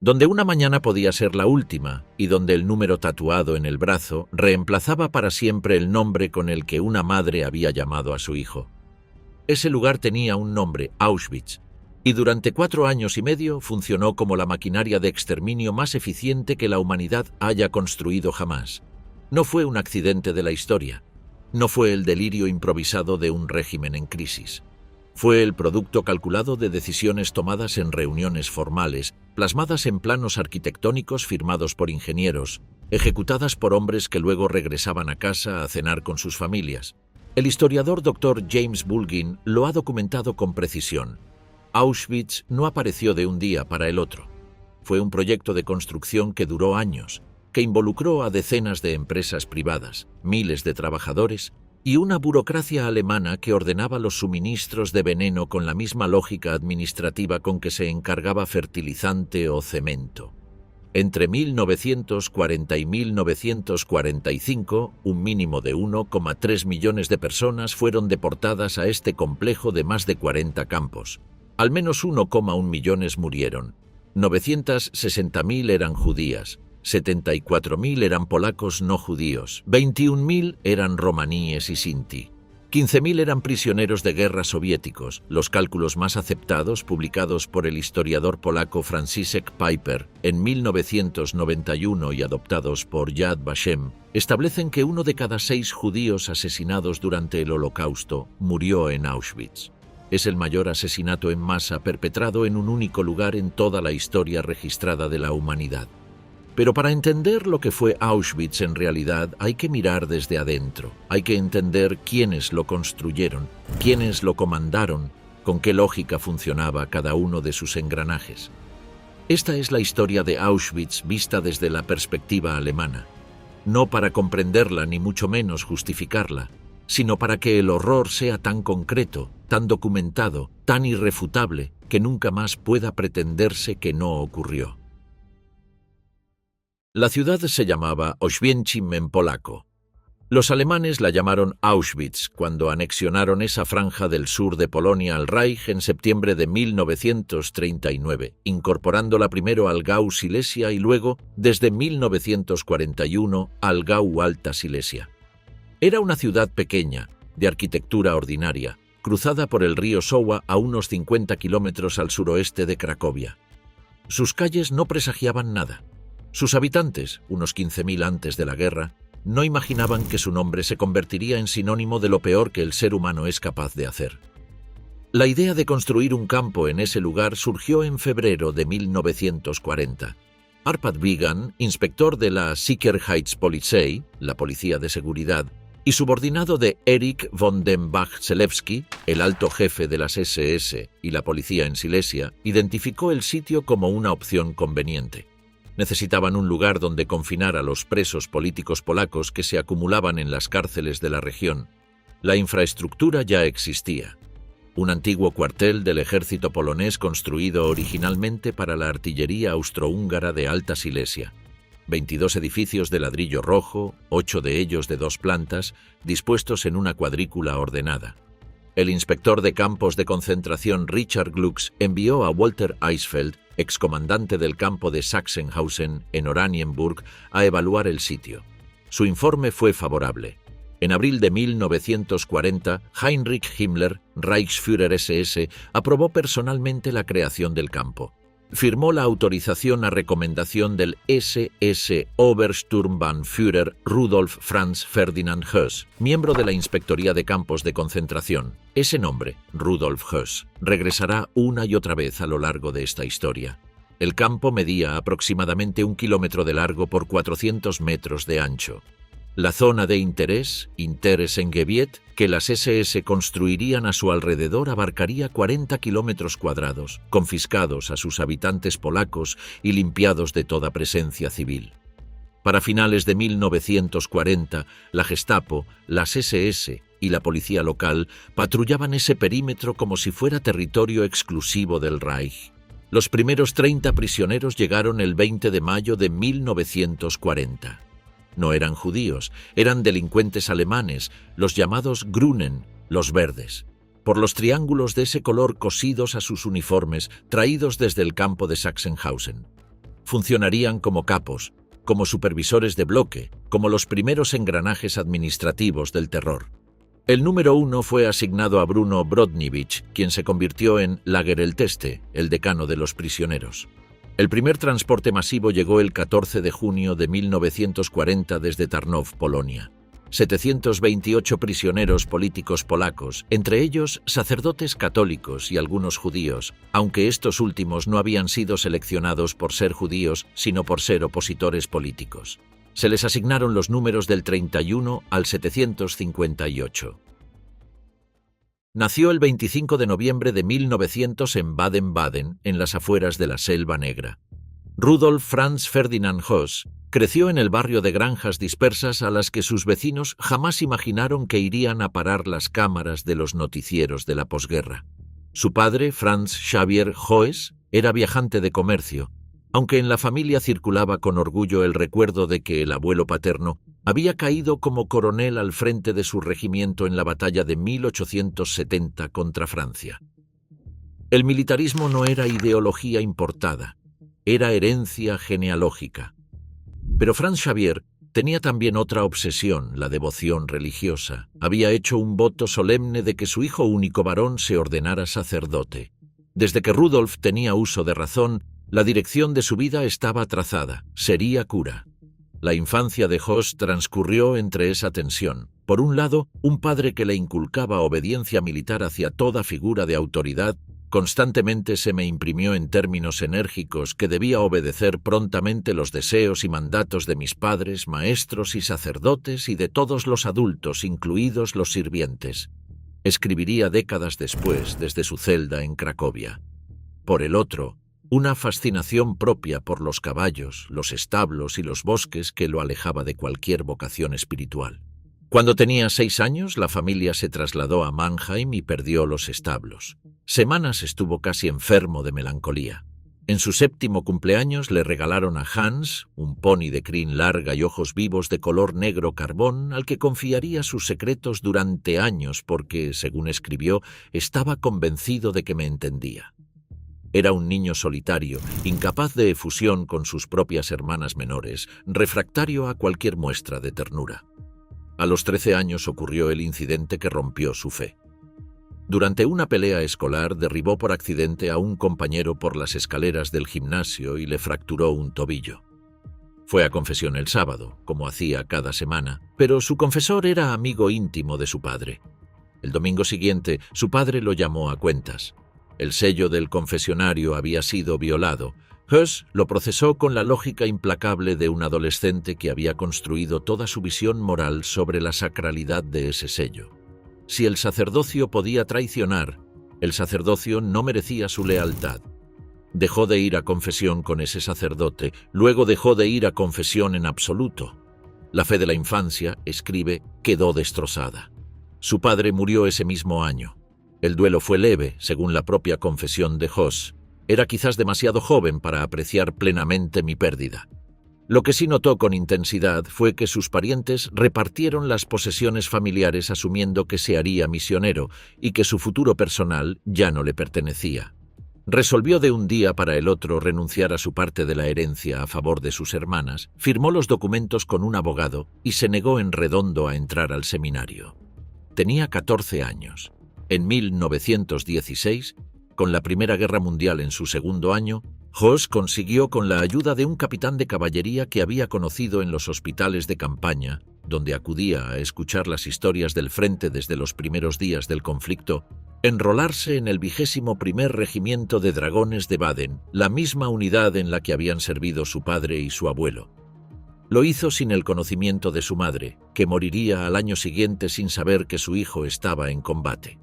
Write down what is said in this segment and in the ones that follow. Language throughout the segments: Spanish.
donde una mañana podía ser la última y donde el número tatuado en el brazo reemplazaba para siempre el nombre con el que una madre había llamado a su hijo. Ese lugar tenía un nombre, Auschwitz, y durante 4 años y medio funcionó como la maquinaria de exterminio más eficiente que la humanidad haya construido jamás. No fue un accidente de la historia, no fue el delirio improvisado de un régimen en crisis. Fue el producto calculado de decisiones tomadas en reuniones formales, plasmadas en planos arquitectónicos firmados por ingenieros, ejecutadas por hombres que luego regresaban a casa a cenar con sus familias. El historiador Dr. James Bulgin lo ha documentado con precisión. Auschwitz no apareció de un día para el otro. Fue un proyecto de construcción que duró años, que involucró a decenas de empresas privadas, miles de trabajadores y una burocracia alemana que ordenaba los suministros de veneno con la misma lógica administrativa con que se encargaba fertilizante o cemento. Entre 1940 y 1945, un mínimo de 1,3 millones de personas fueron deportadas a este complejo de más de 40 campos. Al menos 1,1 millones murieron. 960.000 eran judías. 74.000 eran polacos no judíos, 21.000 eran romaníes y sinti, 15.000 eran prisioneros de guerra soviéticos. Los cálculos más aceptados, publicados por el historiador polaco Franciszek Piper en 1991 y adoptados por Yad Vashem, establecen que 1 de cada 6 judíos asesinados durante el Holocausto murió en Auschwitz. Es el mayor asesinato en masa perpetrado en un único lugar en toda la historia registrada de la humanidad. Pero para entender lo que fue Auschwitz en realidad hay que mirar desde adentro, hay que entender quiénes lo construyeron, quiénes lo comandaron, con qué lógica funcionaba cada uno de sus engranajes. Esta es la historia de Auschwitz vista desde la perspectiva alemana, no para comprenderla ni mucho menos justificarla, sino para que el horror sea tan concreto, tan documentado, tan irrefutable, que nunca más pueda pretenderse que no ocurrió. La ciudad se llamaba Oświęcim en polaco. Los alemanes la llamaron Auschwitz cuando anexionaron esa franja del sur de Polonia al Reich en septiembre de 1939, incorporándola primero al Gau Silesia y luego, desde 1941, al Gau Alta Silesia. Era una ciudad pequeña, de arquitectura ordinaria, cruzada por el río Sowa a unos 50 kilómetros al suroeste de Cracovia. Sus calles no presagiaban nada. Sus habitantes, unos 15.000 antes de la guerra, no imaginaban que su nombre se convertiría en sinónimo de lo peor que el ser humano es capaz de hacer. La idea de construir un campo en ese lugar surgió en febrero de 1940. Arpad Vigan, inspector de la Sicherheitspolizei, la policía de seguridad, y subordinado de Erich von den Bach-Zelewski, el alto jefe de las SS y la policía en Silesia, identificó el sitio como una opción conveniente. Necesitaban un lugar donde confinar a los presos políticos polacos que se acumulaban en las cárceles de la región. La infraestructura ya existía. Un antiguo cuartel del ejército polonés construido originalmente para la artillería austrohúngara de Alta Silesia. 22 edificios de ladrillo rojo, 8 de ellos de 2 plantas, dispuestos en una cuadrícula ordenada. El inspector de campos de concentración Richard Glucks envió a Walter Eisfeld, excomandante del campo de Sachsenhausen en Oranienburg, a evaluar el sitio. Su informe fue favorable. En abril de 1940, Heinrich Himmler, Reichsführer SS, aprobó personalmente la creación del campo. Firmó la autorización a recomendación del SS Obersturmbannführer Rudolf Franz Ferdinand Höss, miembro de la Inspectoría de Campos de Concentración. Ese nombre, Rudolf Höss, regresará una y otra vez a lo largo de esta historia. El campo medía aproximadamente 1 kilómetro de largo por 400 metros de ancho. La zona de interés, Interessengebiet, que las SS construirían a su alrededor abarcaría 40 kilómetros cuadrados, confiscados a sus habitantes polacos y limpiados de toda presencia civil. Para finales de 1940, la Gestapo, las SS y la policía local patrullaban ese perímetro como si fuera territorio exclusivo del Reich. Los primeros 30 prisioneros llegaron el 20 de mayo de 1940. No eran judíos, eran delincuentes alemanes, los llamados Grünen, los verdes, por los triángulos de ese color cosidos a sus uniformes, traídos desde el campo de Sachsenhausen. Funcionarían como capos, como supervisores de bloque, como los primeros engranajes administrativos del terror. El número 1 fue asignado a Bruno Brodniewicz, quien se convirtió en Lagerelteste, el decano de los prisioneros. El primer transporte masivo llegó el 14 de junio de 1940 desde Tarnów, Polonia. 728 prisioneros políticos polacos, entre ellos sacerdotes católicos y algunos judíos, aunque estos últimos no habían sido seleccionados por ser judíos, sino por ser opositores políticos. Se les asignaron los números del 31 al 758. Nació el 25 de noviembre de 1900 en Baden-Baden, en las afueras de la Selva Negra. Rudolf Franz Ferdinand Höss creció en el barrio de granjas dispersas a las que sus vecinos jamás imaginaron que irían a parar las cámaras de los noticieros de la posguerra. Su padre, Franz Xavier Hoes, era viajante de comercio, aunque en la familia circulaba con orgullo el recuerdo de que el abuelo paterno había caído como coronel al frente de su regimiento en la batalla de 1870 contra Francia. El militarismo no era ideología importada, era herencia genealógica. Pero Franz Xavier tenía también otra obsesión, la devoción religiosa. Había hecho un voto solemne de que su hijo único varón se ordenara sacerdote. Desde que Rudolf tenía uso de razón, la dirección de su vida estaba trazada, sería cura. La infancia de Höss transcurrió entre esa tensión. Por un lado, un padre que le inculcaba obediencia militar hacia toda figura de autoridad, constantemente se me imprimió en términos enérgicos que debía obedecer prontamente los deseos y mandatos de mis padres, maestros y sacerdotes y de todos los adultos, incluidos los sirvientes. Escribiría décadas después desde su celda en Cracovia. Por el otro, una fascinación propia por los caballos, los establos y los bosques que lo alejaba de cualquier vocación espiritual. Cuando tenía 6 años, la familia se trasladó a Mannheim y perdió los establos. Semanas estuvo casi enfermo de melancolía. En su 7º cumpleaños le regalaron a Hans, un pony de crin larga y ojos vivos de color negro carbón, al que confiaría sus secretos durante años porque, según escribió, estaba convencido de que me entendía. Era un niño solitario, incapaz de efusión con sus propias hermanas menores, refractario a cualquier muestra de ternura. A los 13 años ocurrió el incidente que rompió su fe. Durante una pelea escolar derribó por accidente a un compañero por las escaleras del gimnasio y le fracturó un tobillo. Fue a confesión el sábado, como hacía cada semana, pero su confesor era amigo íntimo de su padre. El domingo siguiente, su padre lo llamó a cuentas. El sello del confesionario había sido violado. Höss lo procesó con la lógica implacable de un adolescente que había construido toda su visión moral sobre la sacralidad de ese sello. Si el sacerdocio podía traicionar, el sacerdocio no merecía su lealtad. Dejó de ir a confesión con ese sacerdote, luego dejó de ir a confesión en absoluto. La fe de la infancia, escribe, quedó destrozada. Su padre murió ese mismo año. El duelo fue leve, según la propia confesión de Höss. Era quizás demasiado joven para apreciar plenamente mi pérdida. Lo que sí notó con intensidad fue que sus parientes repartieron las posesiones familiares asumiendo que se haría misionero y que su futuro personal ya no le pertenecía. Resolvió de un día para el otro renunciar a su parte de la herencia a favor de sus hermanas, firmó los documentos con un abogado y se negó en redondo a entrar al seminario. Tenía 14 años. En 1916, con la Primera Guerra Mundial en su 2º año, Höss consiguió, con la ayuda de un capitán de caballería que había conocido en los hospitales de campaña, donde acudía a escuchar las historias del frente desde los primeros días del conflicto, enrolarse en el 21º Regimiento de Dragones de Baden, la misma unidad en la que habían servido su padre y su abuelo. Lo hizo sin el conocimiento de su madre, que moriría al año siguiente sin saber que su hijo estaba en combate.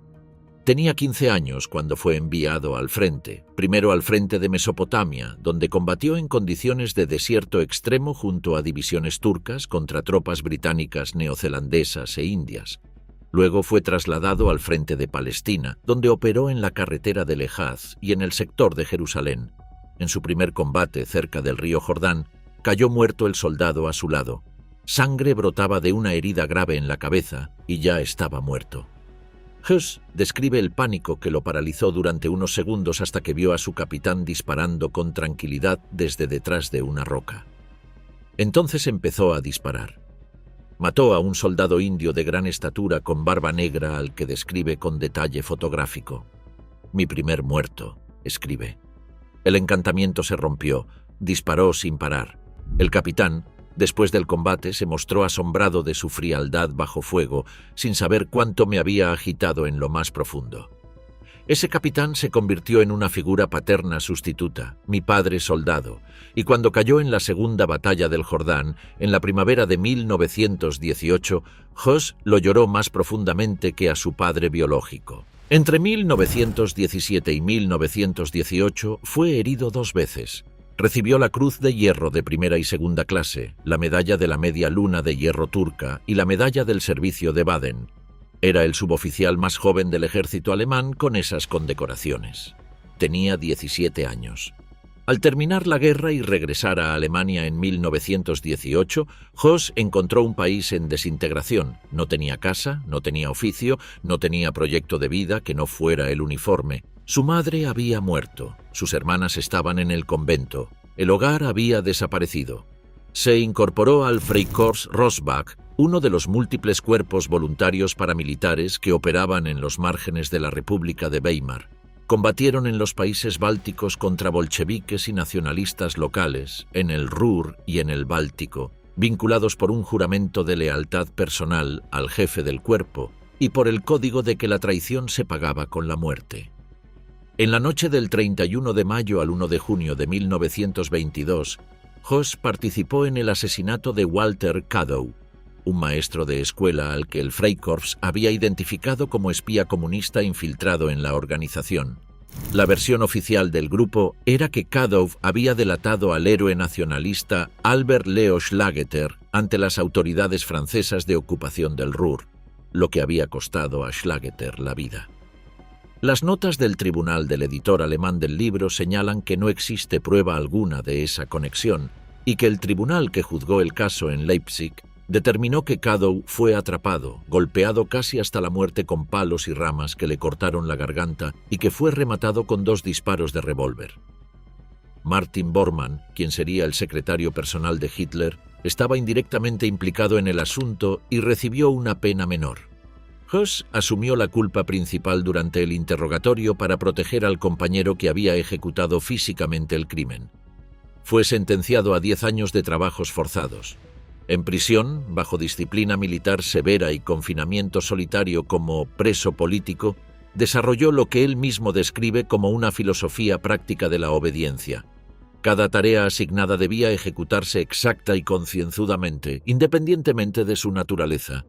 Tenía 15 años cuando fue enviado al frente, primero al frente de Mesopotamia, donde combatió en condiciones de desierto extremo junto a divisiones turcas contra tropas británicas, neozelandesas e indias. Luego fue trasladado al frente de Palestina, donde operó en la carretera de Lejaz y en el sector de Jerusalén. En su primer combate cerca del río Jordán, cayó muerto el soldado a su lado. Sangre brotaba de una herida grave en la cabeza y ya estaba muerto. Höss describe el pánico que lo paralizó durante unos segundos hasta que vio a su capitán disparando con tranquilidad desde detrás de una roca. Entonces empezó a disparar. Mató a un soldado indio de gran estatura con barba negra al que describe con detalle fotográfico. «Mi primer muerto», escribe. El encantamiento se rompió, disparó sin parar. El capitán, después del combate, se mostró asombrado de su frialdad bajo fuego, sin saber cuánto me había agitado en lo más profundo. Ese capitán se convirtió en una figura paterna sustituta, mi padre soldado, y cuando cayó en la segunda batalla del Jordán, en la primavera de 1918, Höss lo lloró más profundamente que a su padre biológico. Entre 1917 y 1918 fue herido 2 veces. Recibió la Cruz de Hierro de primera y segunda clase, la Medalla de la Media Luna de Hierro turca y la Medalla del Servicio de Baden. Era el suboficial más joven del ejército alemán con esas condecoraciones. Tenía 17 años. Al terminar la guerra y regresar a Alemania en 1918, Höss encontró un país en desintegración. No tenía casa, no tenía oficio, no tenía proyecto de vida que no fuera el uniforme. Su madre había muerto, sus hermanas estaban en el convento, el hogar había desaparecido. Se incorporó al Freikorps Rossbach, uno de los múltiples cuerpos voluntarios paramilitares que operaban en los márgenes de la República de Weimar. Combatieron en los países bálticos contra bolcheviques y nacionalistas locales, en el Ruhr y en el Báltico, vinculados por un juramento de lealtad personal al jefe del cuerpo y por el código de que la traición se pagaba con la muerte. En la noche del 31 de mayo al 1 de junio de 1922, Höss participó en el asesinato de Walter Kadow, un maestro de escuela al que el Freikorps había identificado como espía comunista infiltrado en la organización. La versión oficial del grupo era que Kadow había delatado al héroe nacionalista Albert Leo Schlageter ante las autoridades francesas de ocupación del Ruhr, lo que había costado a Schlageter la vida. Las notas del tribunal del editor alemán del libro señalan que no existe prueba alguna de esa conexión y que el tribunal que juzgó el caso en Leipzig determinó que Kadow fue atrapado, golpeado casi hasta la muerte con palos y ramas que le cortaron la garganta y que fue rematado con 2 disparos de revólver. Martin Bormann, quien sería el secretario personal de Hitler, estaba indirectamente implicado en el asunto y recibió una pena menor. Höss asumió la culpa principal durante el interrogatorio para proteger al compañero que había ejecutado físicamente el crimen. Fue sentenciado a 10 años de trabajos forzados. En prisión, bajo disciplina militar severa y confinamiento solitario como preso político, desarrolló lo que él mismo describe como una filosofía práctica de la obediencia. Cada tarea asignada debía ejecutarse exacta y concienzudamente, independientemente de su naturaleza.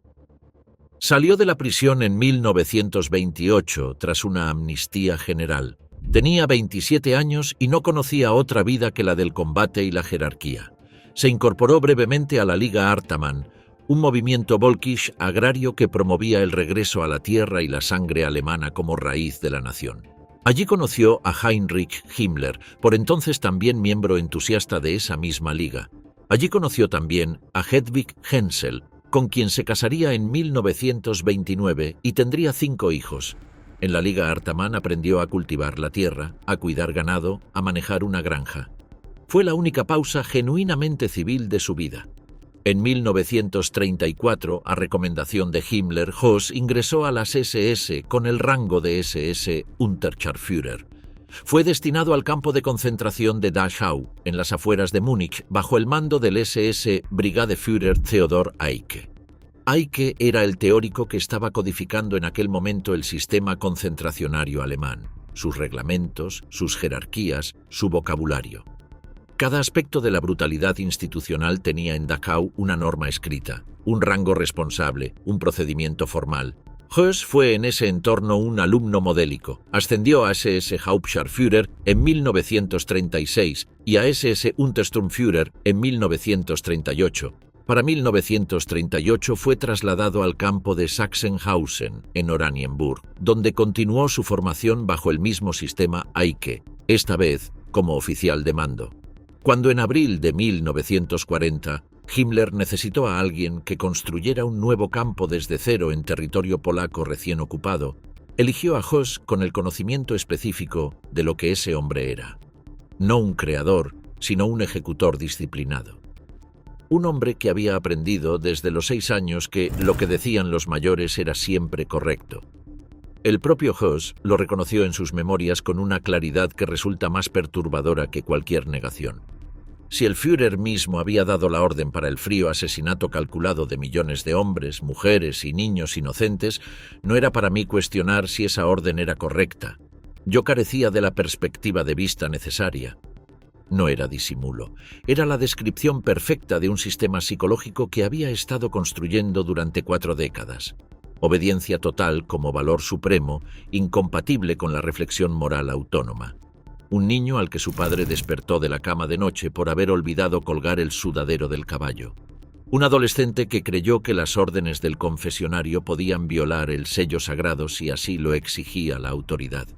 Salió de la prisión en 1928 tras una amnistía general. Tenía 27 años y no conocía otra vida que la del combate y la jerarquía. Se incorporó brevemente a la Liga Artaman, un movimiento volkisch agrario que promovía el regreso a la tierra y la sangre alemana como raíz de la nación. Allí conoció a Heinrich Himmler, por entonces también miembro entusiasta de esa misma liga. Allí conoció también a Hedwig Hensel, con quien se casaría en 1929 y tendría 5 hijos. En la Liga Artaman aprendió a cultivar la tierra, a cuidar ganado, a manejar una granja. Fue la única pausa genuinamente civil de su vida. En 1934, a recomendación de Himmler, Höss ingresó a las SS con el rango de SS Unterscharführer. Fue destinado al campo de concentración de Dachau, en las afueras de Múnich, bajo el mando del SS Brigadeführer Theodor Eicke. Eicke era el teórico que estaba codificando en aquel momento el sistema concentracionario alemán, sus reglamentos, sus jerarquías, su vocabulario. Cada aspecto de la brutalidad institucional tenía en Dachau una norma escrita, un rango responsable, un procedimiento formal. Höss fue en ese entorno un alumno modélico. Ascendió a SS Hauptscharführer en 1936 y a SS Untersturmführer en 1938. Para 1938 fue trasladado al campo de Sachsenhausen, en Oranienburg, donde continuó su formación bajo el mismo sistema Eicke, esta vez como oficial de mando. Cuando en abril de 1940, Himmler necesitó a alguien que construyera un nuevo campo desde cero en territorio polaco recién ocupado, Eligió a Höss con el conocimiento específico de lo que ese hombre era. No un creador, sino un ejecutor disciplinado. Un hombre que había aprendido desde los 6 años que lo que decían los mayores era siempre correcto. El propio Höss lo reconoció en sus memorias con una claridad que resulta más perturbadora que cualquier negación. Si el Führer mismo había dado la orden para el frío asesinato calculado de millones de hombres, mujeres y niños inocentes, no era para mí cuestionar si esa orden era correcta. Yo carecía de la perspectiva de vista necesaria. No era disimulo, era la descripción perfecta de un sistema psicológico que había estado construyendo durante 4 décadas. Obediencia total como valor supremo, incompatible con la reflexión moral autónoma. Un niño al que su padre despertó de la cama de noche por haber olvidado colgar el sudadero del caballo. Un adolescente que creyó que las órdenes del confesionario podían violar el sello sagrado si así lo exigía la autoridad.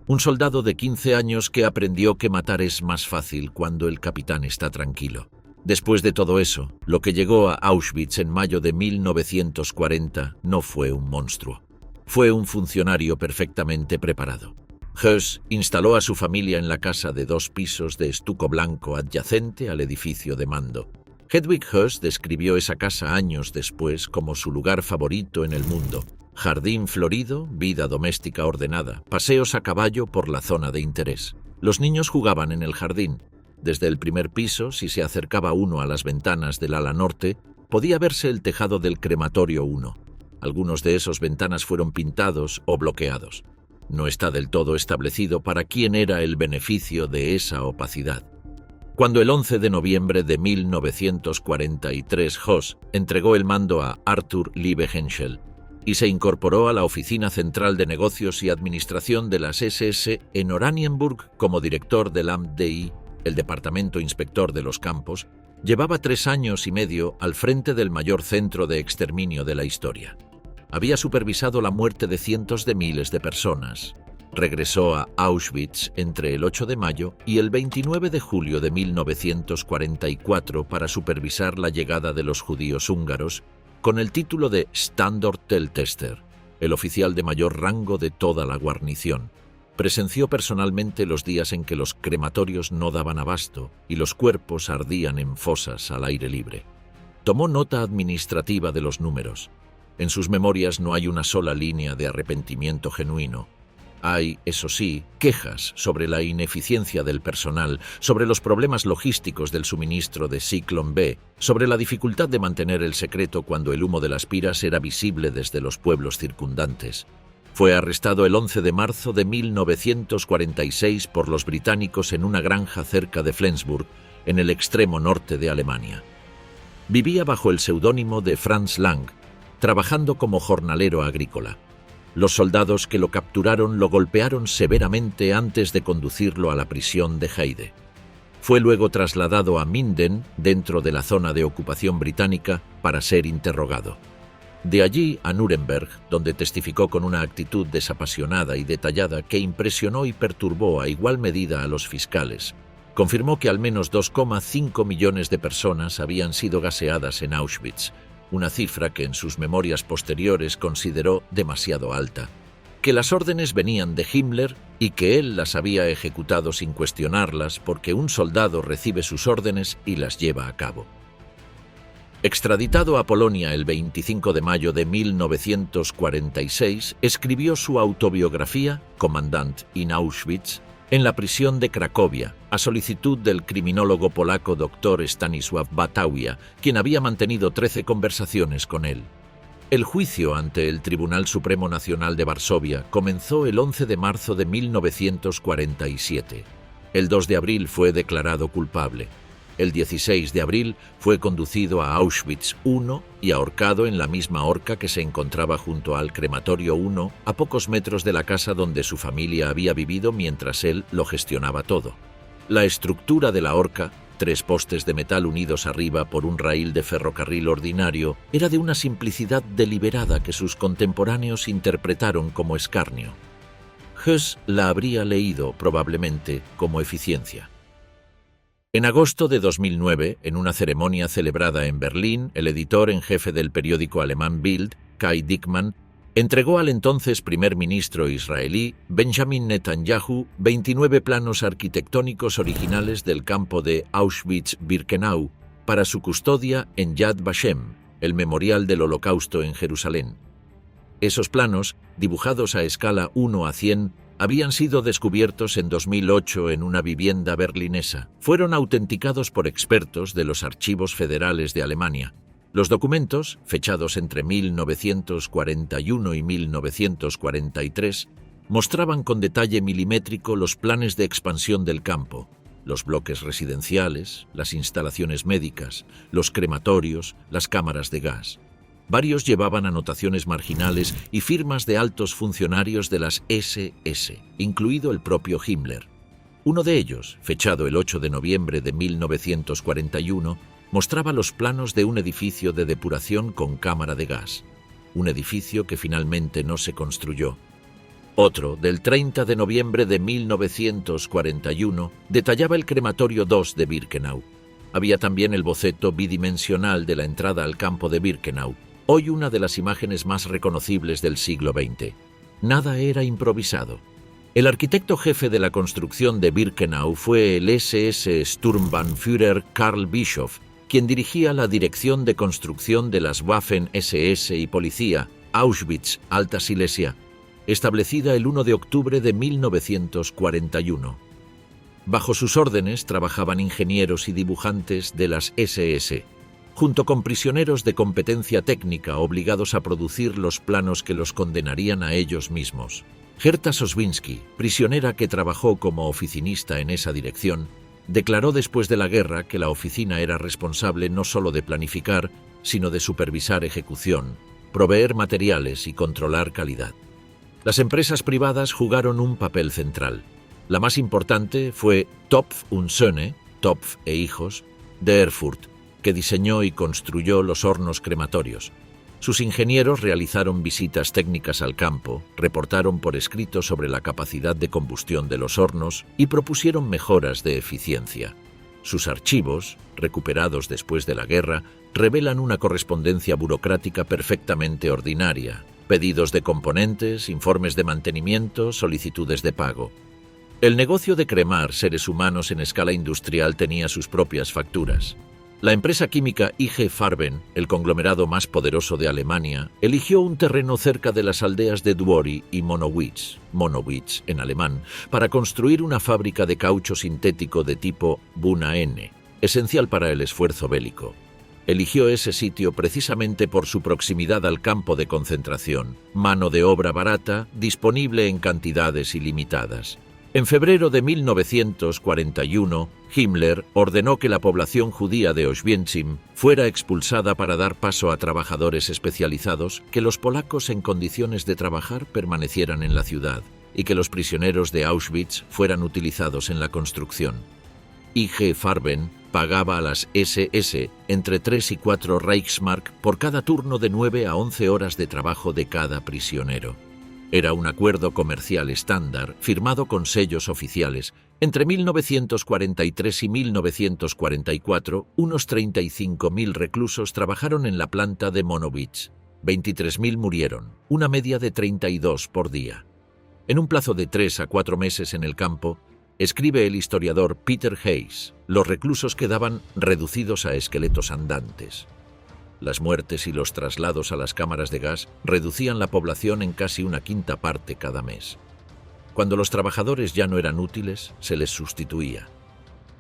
Un soldado de 15 años que aprendió que matar es más fácil cuando el capitán está tranquilo. Después de todo eso, lo que llegó a Auschwitz en mayo de 1940 no fue un monstruo. Fue un funcionario perfectamente preparado. Höss instaló a su familia en la casa de 2 pisos de estuco blanco adyacente al edificio de mando. Hedwig Höss describió esa casa años después como su lugar favorito en el mundo. Jardín florido, vida doméstica ordenada, paseos a caballo por la zona de interés. Los niños jugaban en el jardín. Desde el primer piso, si se acercaba uno a las ventanas del ala norte, podía verse el tejado del crematorio 1. Algunos de esos ventanas fueron pintados o bloqueados. No está del todo establecido para quién era el beneficio de esa opacidad. Cuando el 11 de noviembre de 1943 Höss entregó el mando a Arthur Liebe Henschel y se incorporó a la Oficina Central de Negocios y Administración de las SS en Oranienburg como director del Amt DI, el Departamento Inspector de los Campos, llevaba 3 años y medio al frente del mayor centro de exterminio de la historia. Había supervisado la muerte de cientos de miles de personas. Regresó a Auschwitz entre el 8 de mayo y el 29 de julio de 1944 para supervisar la llegada de los judíos húngaros con el título de Standorteltester, el oficial de mayor rango de toda la guarnición. Presenció personalmente los días en que los crematorios no daban abasto y los cuerpos ardían en fosas al aire libre. Tomó nota administrativa de los números. En sus memorias no hay una sola línea de arrepentimiento genuino. Hay, eso sí, quejas sobre la ineficiencia del personal, sobre los problemas logísticos del suministro de Zyklon B, sobre la dificultad de mantener el secreto cuando el humo de las piras era visible desde los pueblos circundantes. Fue arrestado el 11 de marzo de 1946 por los británicos en una granja cerca de Flensburg, en el extremo norte de Alemania. Vivía bajo el seudónimo de Franz Lang, trabajando como jornalero agrícola. Los soldados que lo capturaron lo golpearon severamente antes de conducirlo a la prisión de Heide. Fue luego trasladado a Minden, dentro de la zona de ocupación británica, para ser interrogado. De allí a Nuremberg, donde testificó con una actitud desapasionada y detallada que impresionó y perturbó a igual medida a los fiscales. Confirmó que al menos 2,5 millones de personas habían sido gaseadas en Auschwitz, una cifra que en sus memorias posteriores consideró demasiado alta, que las órdenes venían de Himmler y que él las había ejecutado sin cuestionarlas porque un soldado recibe sus órdenes y las lleva a cabo. Extraditado a Polonia el 25 de mayo de 1946, escribió su autobiografía, Commandant in Auschwitz, en la prisión de Cracovia, a solicitud del criminólogo polaco Dr. Stanisław Batawia, quien había mantenido 13 conversaciones con él. El juicio ante el Tribunal Supremo Nacional de Varsovia comenzó el 11 de marzo de 1947. El 2 de abril fue declarado culpable. El 16 de abril fue conducido a Auschwitz I y ahorcado en la misma horca que se encontraba junto al crematorio 1, a pocos metros de la casa donde su familia había vivido mientras él lo gestionaba todo. La estructura de la horca, 3 postes de metal unidos arriba por un raíl de ferrocarril ordinario, era de una simplicidad deliberada que sus contemporáneos interpretaron como escarnio. Höss la habría leído, probablemente, como eficiencia. En agosto de 2009, en una ceremonia celebrada en Berlín, el editor en jefe del periódico alemán Bild, Kai Dickmann, Entregó al entonces primer ministro israelí Benjamin Netanyahu 29 planos arquitectónicos originales del campo de Auschwitz-Birkenau para su custodia en Yad Vashem, el memorial del Holocausto en Jerusalén. Esos planos, dibujados a escala 1:100, habían sido descubiertos en 2008 en una vivienda berlinesa. Fueron autenticados por expertos de los archivos federales de Alemania. Los documentos, fechados entre 1941 y 1943, mostraban con detalle milimétrico los planes de expansión del campo, los bloques residenciales, las instalaciones médicas, los crematorios, las cámaras de gas. Varios llevaban anotaciones marginales y firmas de altos funcionarios de las SS, incluido el propio Himmler. Uno de ellos, fechado el 8 de noviembre de 1941, mostraba los planos de un edificio de depuración con cámara de gas, un edificio que finalmente no se construyó. Otro, del 30 de noviembre de 1941, detallaba el crematorio 2 de Birkenau. Había también el boceto bidimensional de la entrada al campo de Birkenau, hoy una de las imágenes más reconocibles del siglo XX. Nada era improvisado. El arquitecto jefe de la construcción de Birkenau fue el SS Sturmbannführer Karl Bischoff, quien dirigía la Dirección de Construcción de las Waffen-SS y Policía, Auschwitz, Alta Silesia, establecida el 1 de octubre de 1941. Bajo sus órdenes trabajaban ingenieros y dibujantes de las SS, junto con prisioneros de competencia técnica obligados a producir los planos que los condenarían a ellos mismos. Herta Soswinski, prisionera que trabajó como oficinista en esa dirección, declaró después de la guerra que la oficina era responsable no solo de planificar, sino de supervisar ejecución, proveer materiales y controlar calidad. Las empresas privadas jugaron un papel central. La más importante fue Topf und Söhne, Topf e Hijos, de Erfurt, que diseñó y construyó los hornos crematorios. Sus ingenieros realizaron visitas técnicas al campo, reportaron por escrito sobre la capacidad de combustión de los hornos y propusieron mejoras de eficiencia. Sus archivos, recuperados después de la guerra, revelan una correspondencia burocrática perfectamente ordinaria: pedidos de componentes, informes de mantenimiento, solicitudes de pago. El negocio de cremar seres humanos en escala industrial tenía sus propias facturas. La empresa química IG Farben, el conglomerado más poderoso de Alemania, eligió un terreno cerca de las aldeas de Dwory y Monowitz en alemán, para construir una fábrica de caucho sintético de tipo Buna N, esencial para el esfuerzo bélico. Eligió ese sitio precisamente por su proximidad al campo de concentración, mano de obra barata, disponible en cantidades ilimitadas. En febrero de 1941, Himmler ordenó que la población judía de Oswiecim fuera expulsada para dar paso a trabajadores especializados, que los polacos en condiciones de trabajar permanecieran en la ciudad y que los prisioneros de Auschwitz fueran utilizados en la construcción. IG Farben pagaba a las SS entre 3 y 4 Reichsmark por cada turno de 9 a 11 horas de trabajo de cada prisionero. Era un acuerdo comercial estándar, firmado con sellos oficiales. Entre 1943 y 1944, unos 35.000 reclusos trabajaron en la planta de Monowitz. 23.000 murieron, una media de 32 por día. En un plazo de 3 a 4 meses en el campo, escribe el historiador Peter Hayes, los reclusos quedaban reducidos a esqueletos andantes. Las muertes y los traslados a las cámaras de gas reducían la población en casi una quinta parte cada mes. Cuando los trabajadores ya no eran útiles, se les sustituía.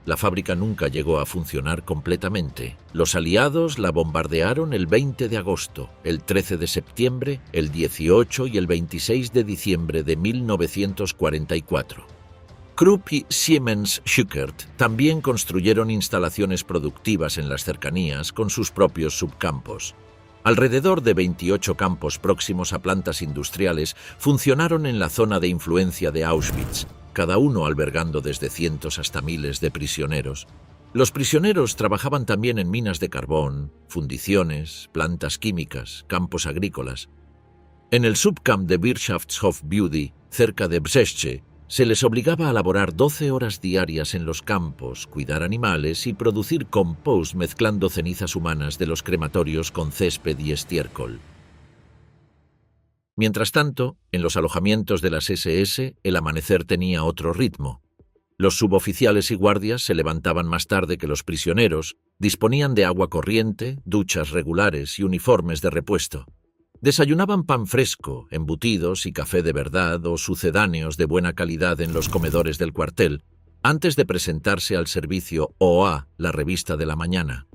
La fábrica nunca llegó a funcionar completamente. Los aliados la bombardearon el 20 de agosto, el 13 de septiembre, el 18 y el 26 de diciembre de 1944. Krupp y Siemens-Schuckert también construyeron instalaciones productivas en las cercanías con sus propios subcampos. Alrededor de 28 campos próximos a plantas industriales funcionaron en la zona de influencia de Auschwitz, cada uno albergando desde cientos hasta miles de prisioneros. Los prisioneros trabajaban también en minas de carbón, fundiciones, plantas químicas, campos agrícolas. En el subcamp de Wirtschaftshofbüde, cerca de Brzeszcze, se les obligaba a laborar 12 horas diarias en los campos, cuidar animales y producir compost mezclando cenizas humanas de los crematorios con césped y estiércol. Mientras tanto, en los alojamientos de las SS, el amanecer tenía otro ritmo. Los suboficiales y guardias se levantaban más tarde que los prisioneros, disponían de agua corriente, duchas regulares y uniformes de repuesto. Desayunaban pan fresco, embutidos y café de verdad o sucedáneos de buena calidad en los comedores del cuartel, antes de presentarse al servicio OA, la revista de la mañana.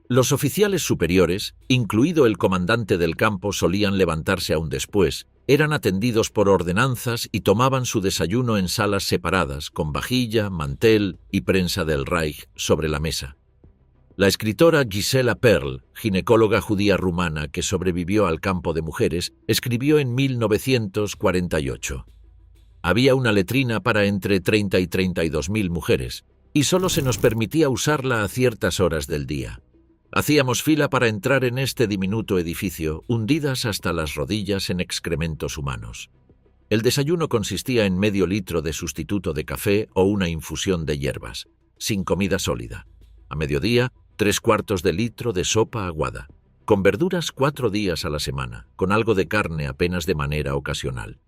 Los oficiales superiores, incluido el comandante del campo, solían levantarse aún después, eran atendidos por ordenanzas y tomaban su desayuno en salas separadas, con vajilla, mantel y prensa del Reich sobre la mesa. La escritora Gisela Perl, ginecóloga judía rumana que sobrevivió al campo de mujeres, escribió en 1948. Había una letrina para entre 30 y 32.000 mujeres, y solo se nos permitía usarla a ciertas horas del día. Hacíamos fila para entrar en este diminuto edificio, hundidas hasta las rodillas en excrementos humanos. El desayuno consistía en medio litro de sustituto de café o una infusión de hierbas, sin comida sólida. A mediodía, 3/4 de litro de sopa aguada, con verduras 4 días a la semana, con algo de carne apenas de manera ocasional.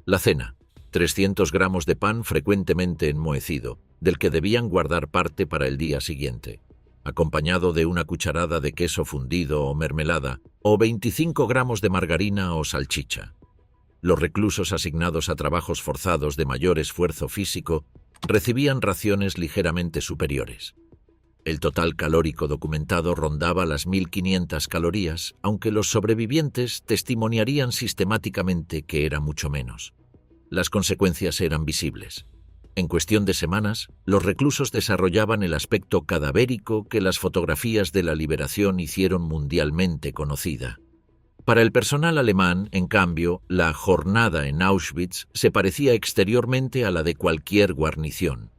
La cena, 300 gramos de pan frecuentemente enmohecido, del que debían guardar parte para el día siguiente, acompañado de una cucharada de queso fundido o mermelada, o 25 gramos de margarina o salchicha. Los reclusos asignados a trabajos forzados de mayor esfuerzo físico recibían raciones ligeramente superiores. El total calórico documentado rondaba las 1.500 calorías, aunque los sobrevivientes testimoniarían sistemáticamente que era mucho menos. Las consecuencias eran visibles. En cuestión de semanas, los reclusos desarrollaban el aspecto cadavérico que las fotografías de la liberación hicieron mundialmente conocida. Para el personal alemán, en cambio, la jornada en Auschwitz se parecía exteriormente a la de cualquier guarnición.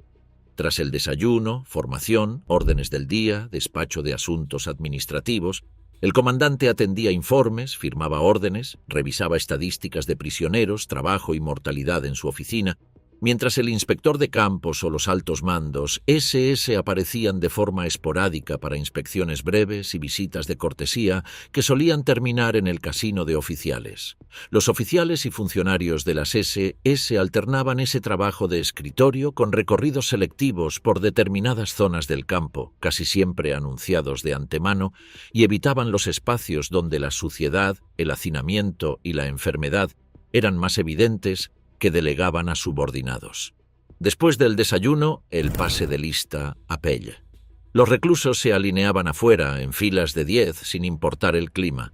Tras el desayuno, formación, órdenes del día, despacho de asuntos administrativos, el comandante atendía informes, firmaba órdenes, revisaba estadísticas de prisioneros, trabajo y mortalidad en su oficina, mientras el inspector de campos o los altos mandos SS aparecían de forma esporádica para inspecciones breves y visitas de cortesía que solían terminar en el casino de oficiales. Los oficiales y funcionarios de las SS alternaban ese trabajo de escritorio con recorridos selectivos por determinadas zonas del campo, casi siempre anunciados de antemano, y evitaban los espacios donde la suciedad, el hacinamiento y la enfermedad eran más evidentes, que delegaban a subordinados. Después del desayuno, el pase de lista a Pelle. Los reclusos se alineaban afuera, en filas de 10, sin importar el clima.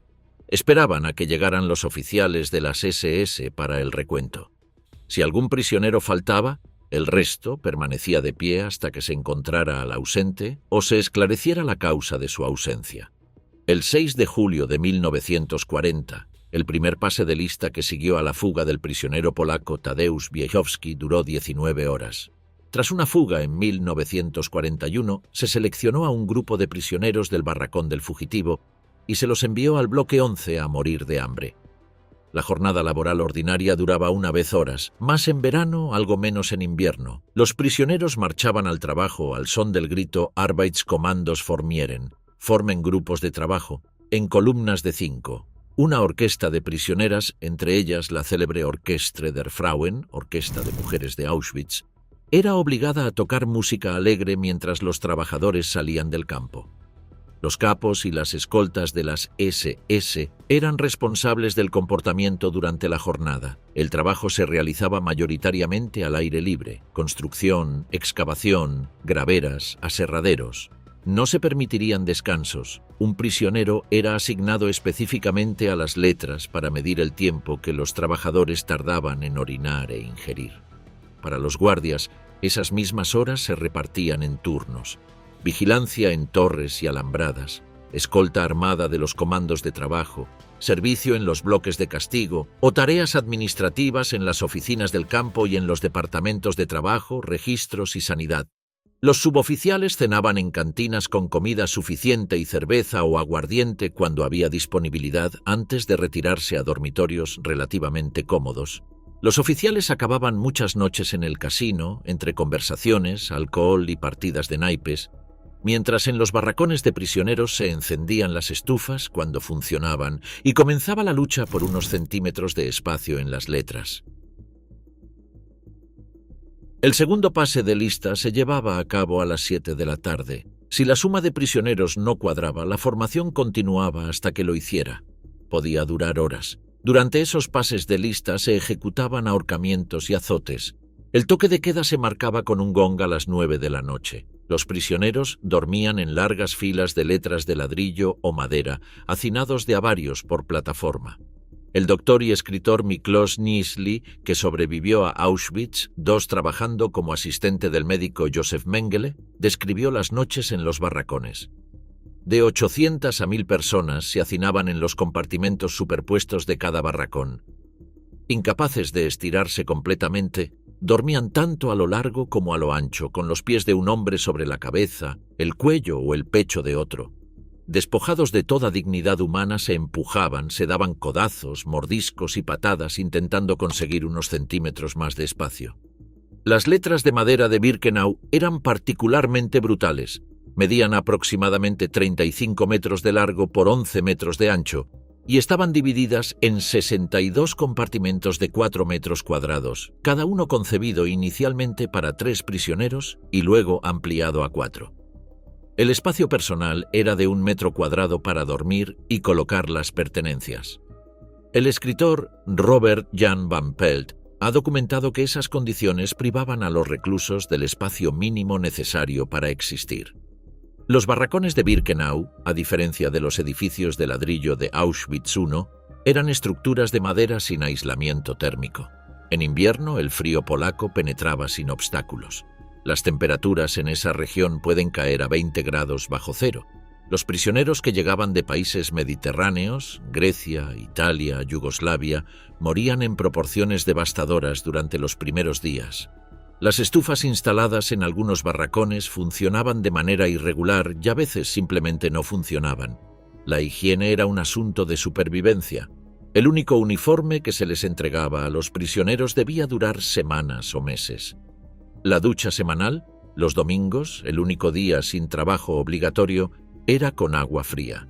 Esperaban a que llegaran los oficiales de las SS para el recuento. Si algún prisionero faltaba, el resto permanecía de pie hasta que se encontrara al ausente o se esclareciera la causa de su ausencia. El 6 de julio de 1940, el primer pase de lista que siguió a la fuga del prisionero polaco Tadeusz Wiechowski duró 19 horas. Tras una fuga en 1941, se seleccionó a un grupo de prisioneros del barracón del fugitivo y se los envió al bloque 11 a morir de hambre. La jornada laboral ordinaria duraba una vez horas, más en verano, algo menos en invierno. Los prisioneros marchaban al trabajo al son del grito Arbeitskommandos formieren, formen grupos de trabajo, en columnas de 5. Una orquesta de prisioneras, entre ellas la célebre Orchestre der Frauen, Orquesta de Mujeres de Auschwitz, era obligada a tocar música alegre mientras los trabajadores salían del campo. Los capos y las escoltas de las SS eran responsables del comportamiento durante la jornada. El trabajo se realizaba mayoritariamente al aire libre: construcción, excavación, graveras, aserraderos. No se permitirían descansos. Un prisionero era asignado específicamente a las letras para medir el tiempo que los trabajadores tardaban en orinar e ingerir. Para los guardias, esas mismas horas se repartían en turnos: vigilancia en torres y alambradas, escolta armada de los comandos de trabajo, servicio en los bloques de castigo o tareas administrativas en las oficinas del campo y en los departamentos de trabajo, registros y sanidad. Los suboficiales cenaban en cantinas con comida suficiente y cerveza o aguardiente cuando había disponibilidad antes de retirarse a dormitorios relativamente cómodos. Los oficiales acababan muchas noches en el casino, entre conversaciones, alcohol y partidas de naipes. mientras en los barracones de prisioneros se encendían las estufas cuando funcionaban y comenzaba la lucha por unos centímetros de espacio en las letras. El segundo pase de lista se llevaba a cabo a las 7 de la tarde. Si la suma de prisioneros no cuadraba, la formación continuaba hasta que lo hiciera. Podía durar horas. Durante esos pases de lista se ejecutaban ahorcamientos y azotes. El toque de queda se marcaba con un gong a las 9 de la noche. Los prisioneros dormían en largas filas de letras de ladrillo o madera, hacinados de a varios por plataforma. El doctor y escritor Miklos Niesly, que sobrevivió a Auschwitz, trabajando como asistente del médico Josef Mengele, describió las noches en los barracones. De 800 a 1000 personas se hacinaban en los compartimentos superpuestos de cada barracón. Incapaces de estirarse completamente, dormían tanto a lo largo como a lo ancho, con los pies de un hombre sobre la cabeza, el cuello o el pecho de otro. Despojados de toda dignidad humana, se empujaban, se daban codazos, mordiscos y patadas intentando conseguir unos centímetros más de espacio. Las letras de madera de Birkenau eran particularmente brutales. Medían aproximadamente 35 metros de largo por 11 metros de ancho y estaban divididas en 62 compartimentos de 4 metros cuadrados, cada uno concebido inicialmente para 3 prisioneros y luego ampliado a 4. El espacio personal era de 1 metro cuadrado para dormir y colocar las pertenencias. El escritor Robert Jan van Pelt ha documentado que esas condiciones privaban a los reclusos del espacio mínimo necesario para existir. Los barracones de Birkenau, a diferencia de los edificios de ladrillo de Auschwitz I, eran estructuras de madera sin aislamiento térmico. En invierno, el frío polaco penetraba sin obstáculos. Las temperaturas en esa región pueden caer a 20 grados bajo cero. Los prisioneros que llegaban de países mediterráneos, Grecia, Italia, Yugoslavia, morían en proporciones devastadoras durante los primeros días. Las estufas instaladas en algunos barracones funcionaban de manera irregular y a veces simplemente no funcionaban. La higiene era un asunto de supervivencia. El único uniforme que se les entregaba a los prisioneros debía durar semanas o meses. La ducha semanal, los domingos, el único día sin trabajo obligatorio, era con agua fría.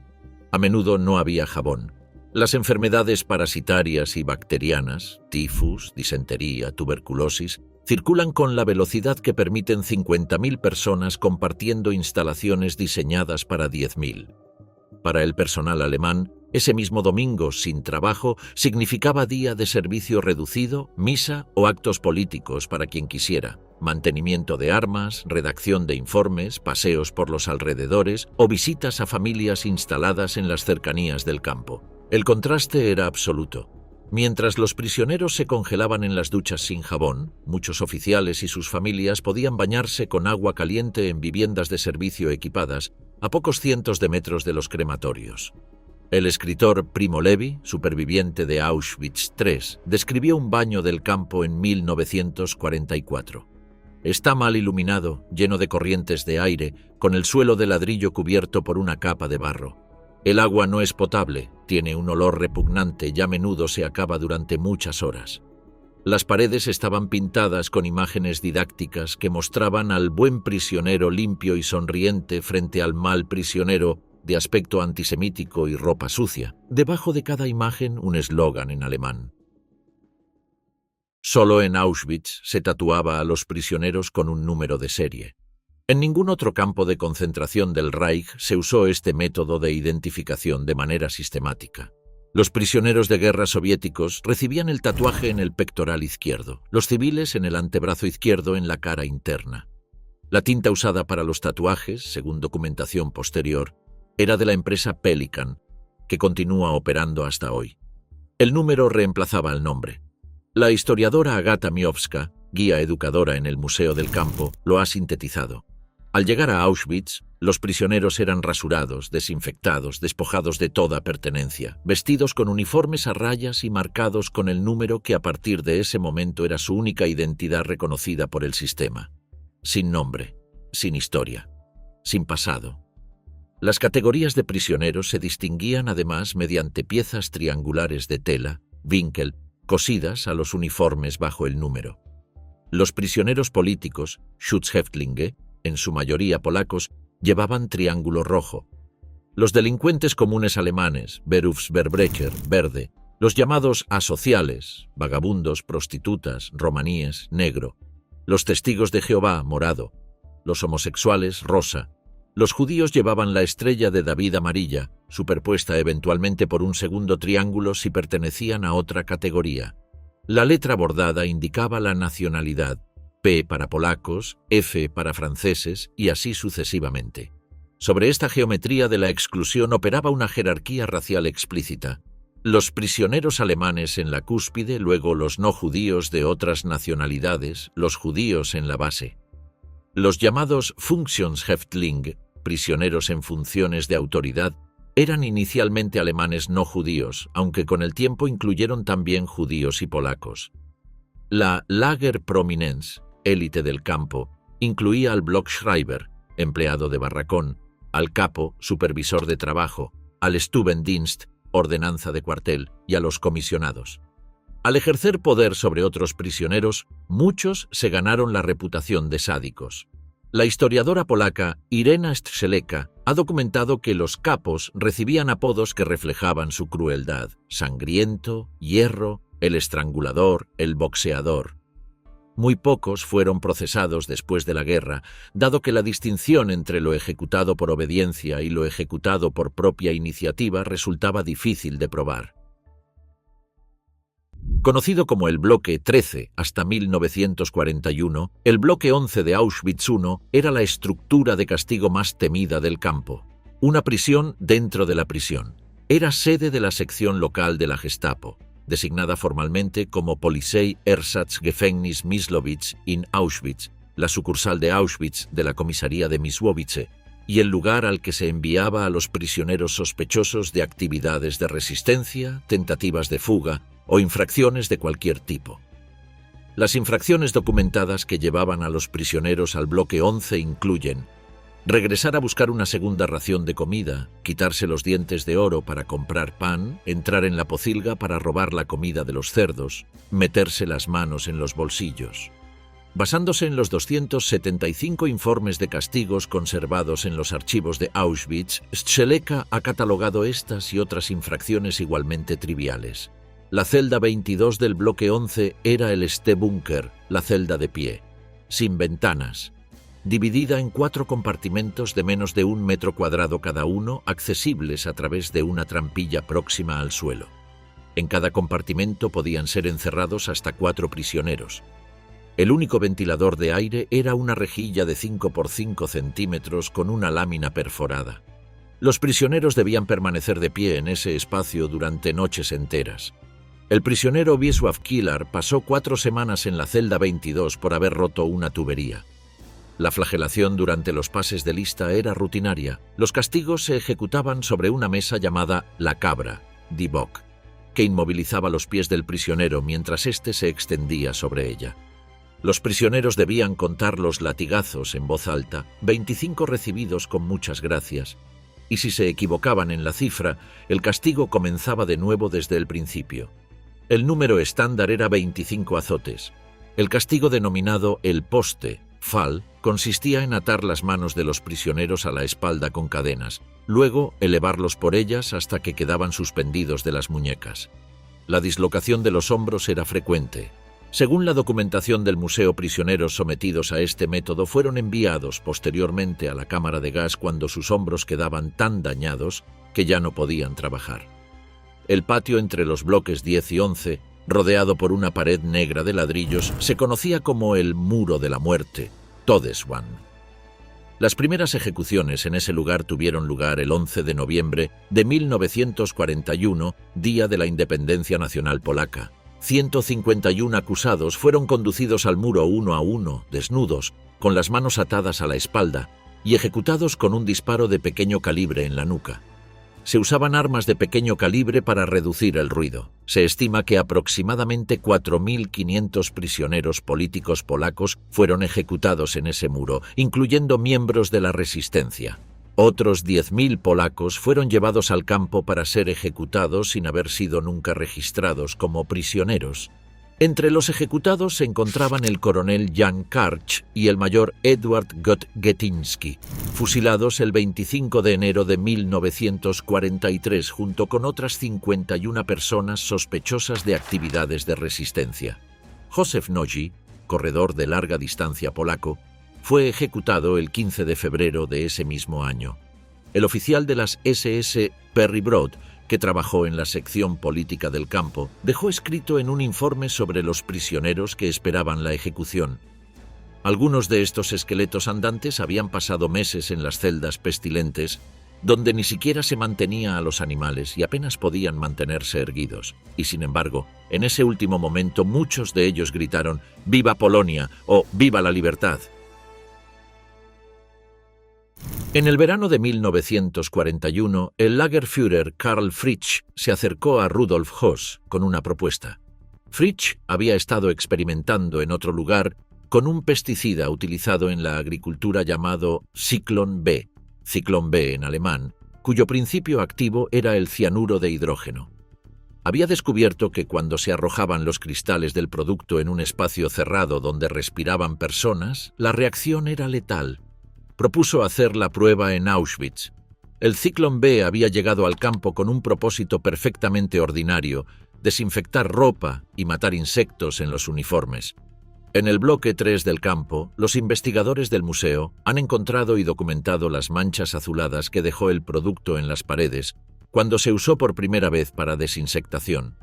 A menudo no había jabón. Las enfermedades parasitarias y bacterianas, tifus, disentería, tuberculosis, circulan con la velocidad que permiten 50.000 personas compartiendo instalaciones diseñadas para 10.000. Para el personal alemán, ese mismo domingo sin trabajo significaba día de servicio reducido, misa o actos políticos para quien quisiera, mantenimiento de armas, redacción de informes, paseos por los alrededores o visitas a familias instaladas en las cercanías del campo. El contraste era absoluto. Mientras los prisioneros se congelaban en las duchas sin jabón, muchos oficiales y sus familias podían bañarse con agua caliente en viviendas de servicio equipadas a pocos cientos de metros de los crematorios. El escritor Primo Levi, superviviente de Auschwitz III, describió un baño del campo en 1944. Está mal iluminado, lleno de corrientes de aire, con el suelo de ladrillo cubierto por una capa de barro. El agua no es potable, tiene un olor repugnante y a menudo se acaba durante muchas horas. Las paredes estaban pintadas con imágenes didácticas que mostraban al buen prisionero limpio y sonriente frente al mal prisionero de aspecto antisemítico y ropa sucia. Debajo de cada imagen un eslogan en alemán. Solo en Auschwitz se tatuaba a los prisioneros con un número de serie. En ningún otro campo de concentración del Reich se usó este método de identificación de manera sistemática. Los prisioneros de guerra soviéticos recibían el tatuaje en el pectoral izquierdo, los civiles en el antebrazo izquierdo en la cara interna. La tinta usada para los tatuajes, según documentación posterior, era de la empresa Pelikan, que continúa operando hasta hoy. El número reemplazaba al nombre. La historiadora Agata Miowska, guía educadora en el Museo del Campo, lo ha sintetizado. Al llegar a Auschwitz, los prisioneros eran rasurados, desinfectados, despojados de toda pertenencia, vestidos con uniformes a rayas y marcados con el número que a partir de ese momento era su única identidad reconocida por el sistema. Sin nombre, sin historia, sin pasado. Las categorías de prisioneros se distinguían además mediante piezas triangulares de tela, Winkel, cosidas a los uniformes bajo el número. Los prisioneros políticos, Schutzhäftlinge, en su mayoría polacos, llevaban triángulo rojo. Los delincuentes comunes alemanes, Berufsverbrecher, verde, los llamados asociales, vagabundos, prostitutas, romaníes, negro, los testigos de Jehová, morado, los homosexuales, rosa. Los judíos llevaban la estrella de David amarilla, superpuesta eventualmente por un segundo triángulo si pertenecían a otra categoría. La letra bordada indicaba la nacionalidad, P para polacos, F para franceses y así sucesivamente. Sobre esta geometría de la exclusión operaba una jerarquía racial explícita. Los prisioneros alemanes en la cúspide, luego los no judíos de otras nacionalidades, los judíos en la base. Los llamados Funktionshäftling, prisioneros en funciones de autoridad, eran inicialmente alemanes no judíos, aunque con el tiempo incluyeron también judíos y polacos. La Lagerprominenz, élite del campo, incluía al Blockschreiber, empleado de barracón, al capo, supervisor de trabajo, al Stubendienst, ordenanza de cuartel, y a los comisionados. Al ejercer poder sobre otros prisioneros, muchos se ganaron la reputación de sádicos. La historiadora polaca Irena Strzelecka ha documentado que los capos recibían apodos que reflejaban su crueldad: sangriento, hierro, el estrangulador, el boxeador. Muy pocos fueron procesados después de la guerra, dado que la distinción entre lo ejecutado por obediencia y lo ejecutado por propia iniciativa resultaba difícil de probar. Conocido como el Bloque 13 hasta 1941, el Bloque 11 de Auschwitz I era la estructura de castigo más temida del campo. Una prisión dentro de la prisión. Era sede de la sección local de la Gestapo, designada formalmente como Polizei-Ersatzgefängnis Myslowitz in Auschwitz, la sucursal de Auschwitz de la comisaría de Mysłowice, y el lugar al que se enviaba a los prisioneros sospechosos de actividades de resistencia, tentativas de fuga o infracciones de cualquier tipo. Las infracciones documentadas que llevaban a los prisioneros al bloque 11 incluyen regresar a buscar una segunda ración de comida, quitarse los dientes de oro para comprar pan, entrar en la pocilga para robar la comida de los cerdos, meterse las manos en los bolsillos. Basándose en los 275 informes de castigos conservados en los archivos de Auschwitz, Strzelecka ha catalogado estas y otras infracciones igualmente triviales. La celda 22 del bloque 11 era el Stehbunker, la celda de pie, sin ventanas, dividida en 4 compartimentos de menos de 1 metro cuadrado cada uno, accesibles a través de una trampilla próxima al suelo. En cada compartimento podían ser encerrados hasta 4 prisioneros. El único ventilador de aire era una rejilla de 5 por 5 centímetros con una lámina perforada. Los prisioneros debían permanecer de pie en ese espacio durante noches enteras. El prisionero Wiesław Kilar pasó 4 semanas en la celda 22 por haber roto una tubería. La flagelación durante los pases de lista era rutinaria. Los castigos se ejecutaban sobre una mesa llamada la cabra, die Bock, que inmovilizaba los pies del prisionero mientras éste se extendía sobre ella. Los prisioneros debían contar los latigazos en voz alta, 25 recibidos con muchas gracias, y si se equivocaban en la cifra, el castigo comenzaba de nuevo desde el principio. El número estándar era 25 azotes. El castigo denominado el poste, Fall, consistía en atar las manos de los prisioneros a la espalda con cadenas, luego elevarlos por ellas hasta que quedaban suspendidos de las muñecas. La dislocación de los hombros era frecuente. Según la documentación del museo, prisioneros sometidos a este método fueron enviados posteriormente a la cámara de gas cuando sus hombros quedaban tan dañados que ya no podían trabajar. El patio entre los bloques 10 y 11, rodeado por una pared negra de ladrillos, se conocía como el Muro de la Muerte, Todeswand. Las primeras ejecuciones en ese lugar tuvieron lugar el 11 de noviembre de 1941, día de la independencia nacional polaca. 151 acusados fueron conducidos al muro uno a uno, desnudos, con las manos atadas a la espalda, y ejecutados con un disparo de pequeño calibre en la nuca. Se usaban armas de pequeño calibre para reducir el ruido. Se estima que aproximadamente 4.500 prisioneros políticos polacos fueron ejecutados en ese muro, incluyendo miembros de la resistencia. Otros 10.000 polacos fueron llevados al campo para ser ejecutados sin haber sido nunca registrados como prisioneros. Entre los ejecutados se encontraban el coronel Jan Karch y el mayor Edward Gott-Getinsky, fusilados el 25 de enero de 1943 junto con otras 51 personas sospechosas de actividades de resistencia. Józef Nogi, corredor de larga distancia polaco, fue ejecutado el 15 de febrero de ese mismo año. El oficial de las SS Perry Broad, que trabajó en la sección política del campo, dejó escrito en un informe sobre los prisioneros que esperaban la ejecución: algunos de estos esqueletos andantes habían pasado meses en las celdas pestilentes, donde ni siquiera se mantenía a los animales y apenas podían mantenerse erguidos. Y sin embargo, en ese último momento muchos de ellos gritaron «¡Viva Polonia!» o «¡Viva la libertad!». En el verano de 1941, el Lagerführer Karl Fritsch se acercó a Rudolf Höss con una propuesta. Fritsch había estado experimentando en otro lugar con un pesticida utilizado en la agricultura llamado Zyklon B en alemán, cuyo principio activo era el cianuro de hidrógeno. Había descubierto que cuando se arrojaban los cristales del producto en un espacio cerrado donde respiraban personas, la reacción era letal. Propuso hacer la prueba en Auschwitz. El Zyklon B había llegado al campo con un propósito perfectamente ordinario: desinfectar ropa y matar insectos en los uniformes. En el bloque 3 del campo, los investigadores del museo han encontrado y documentado las manchas azuladas que dejó el producto en las paredes cuando se usó por primera vez para desinsectación.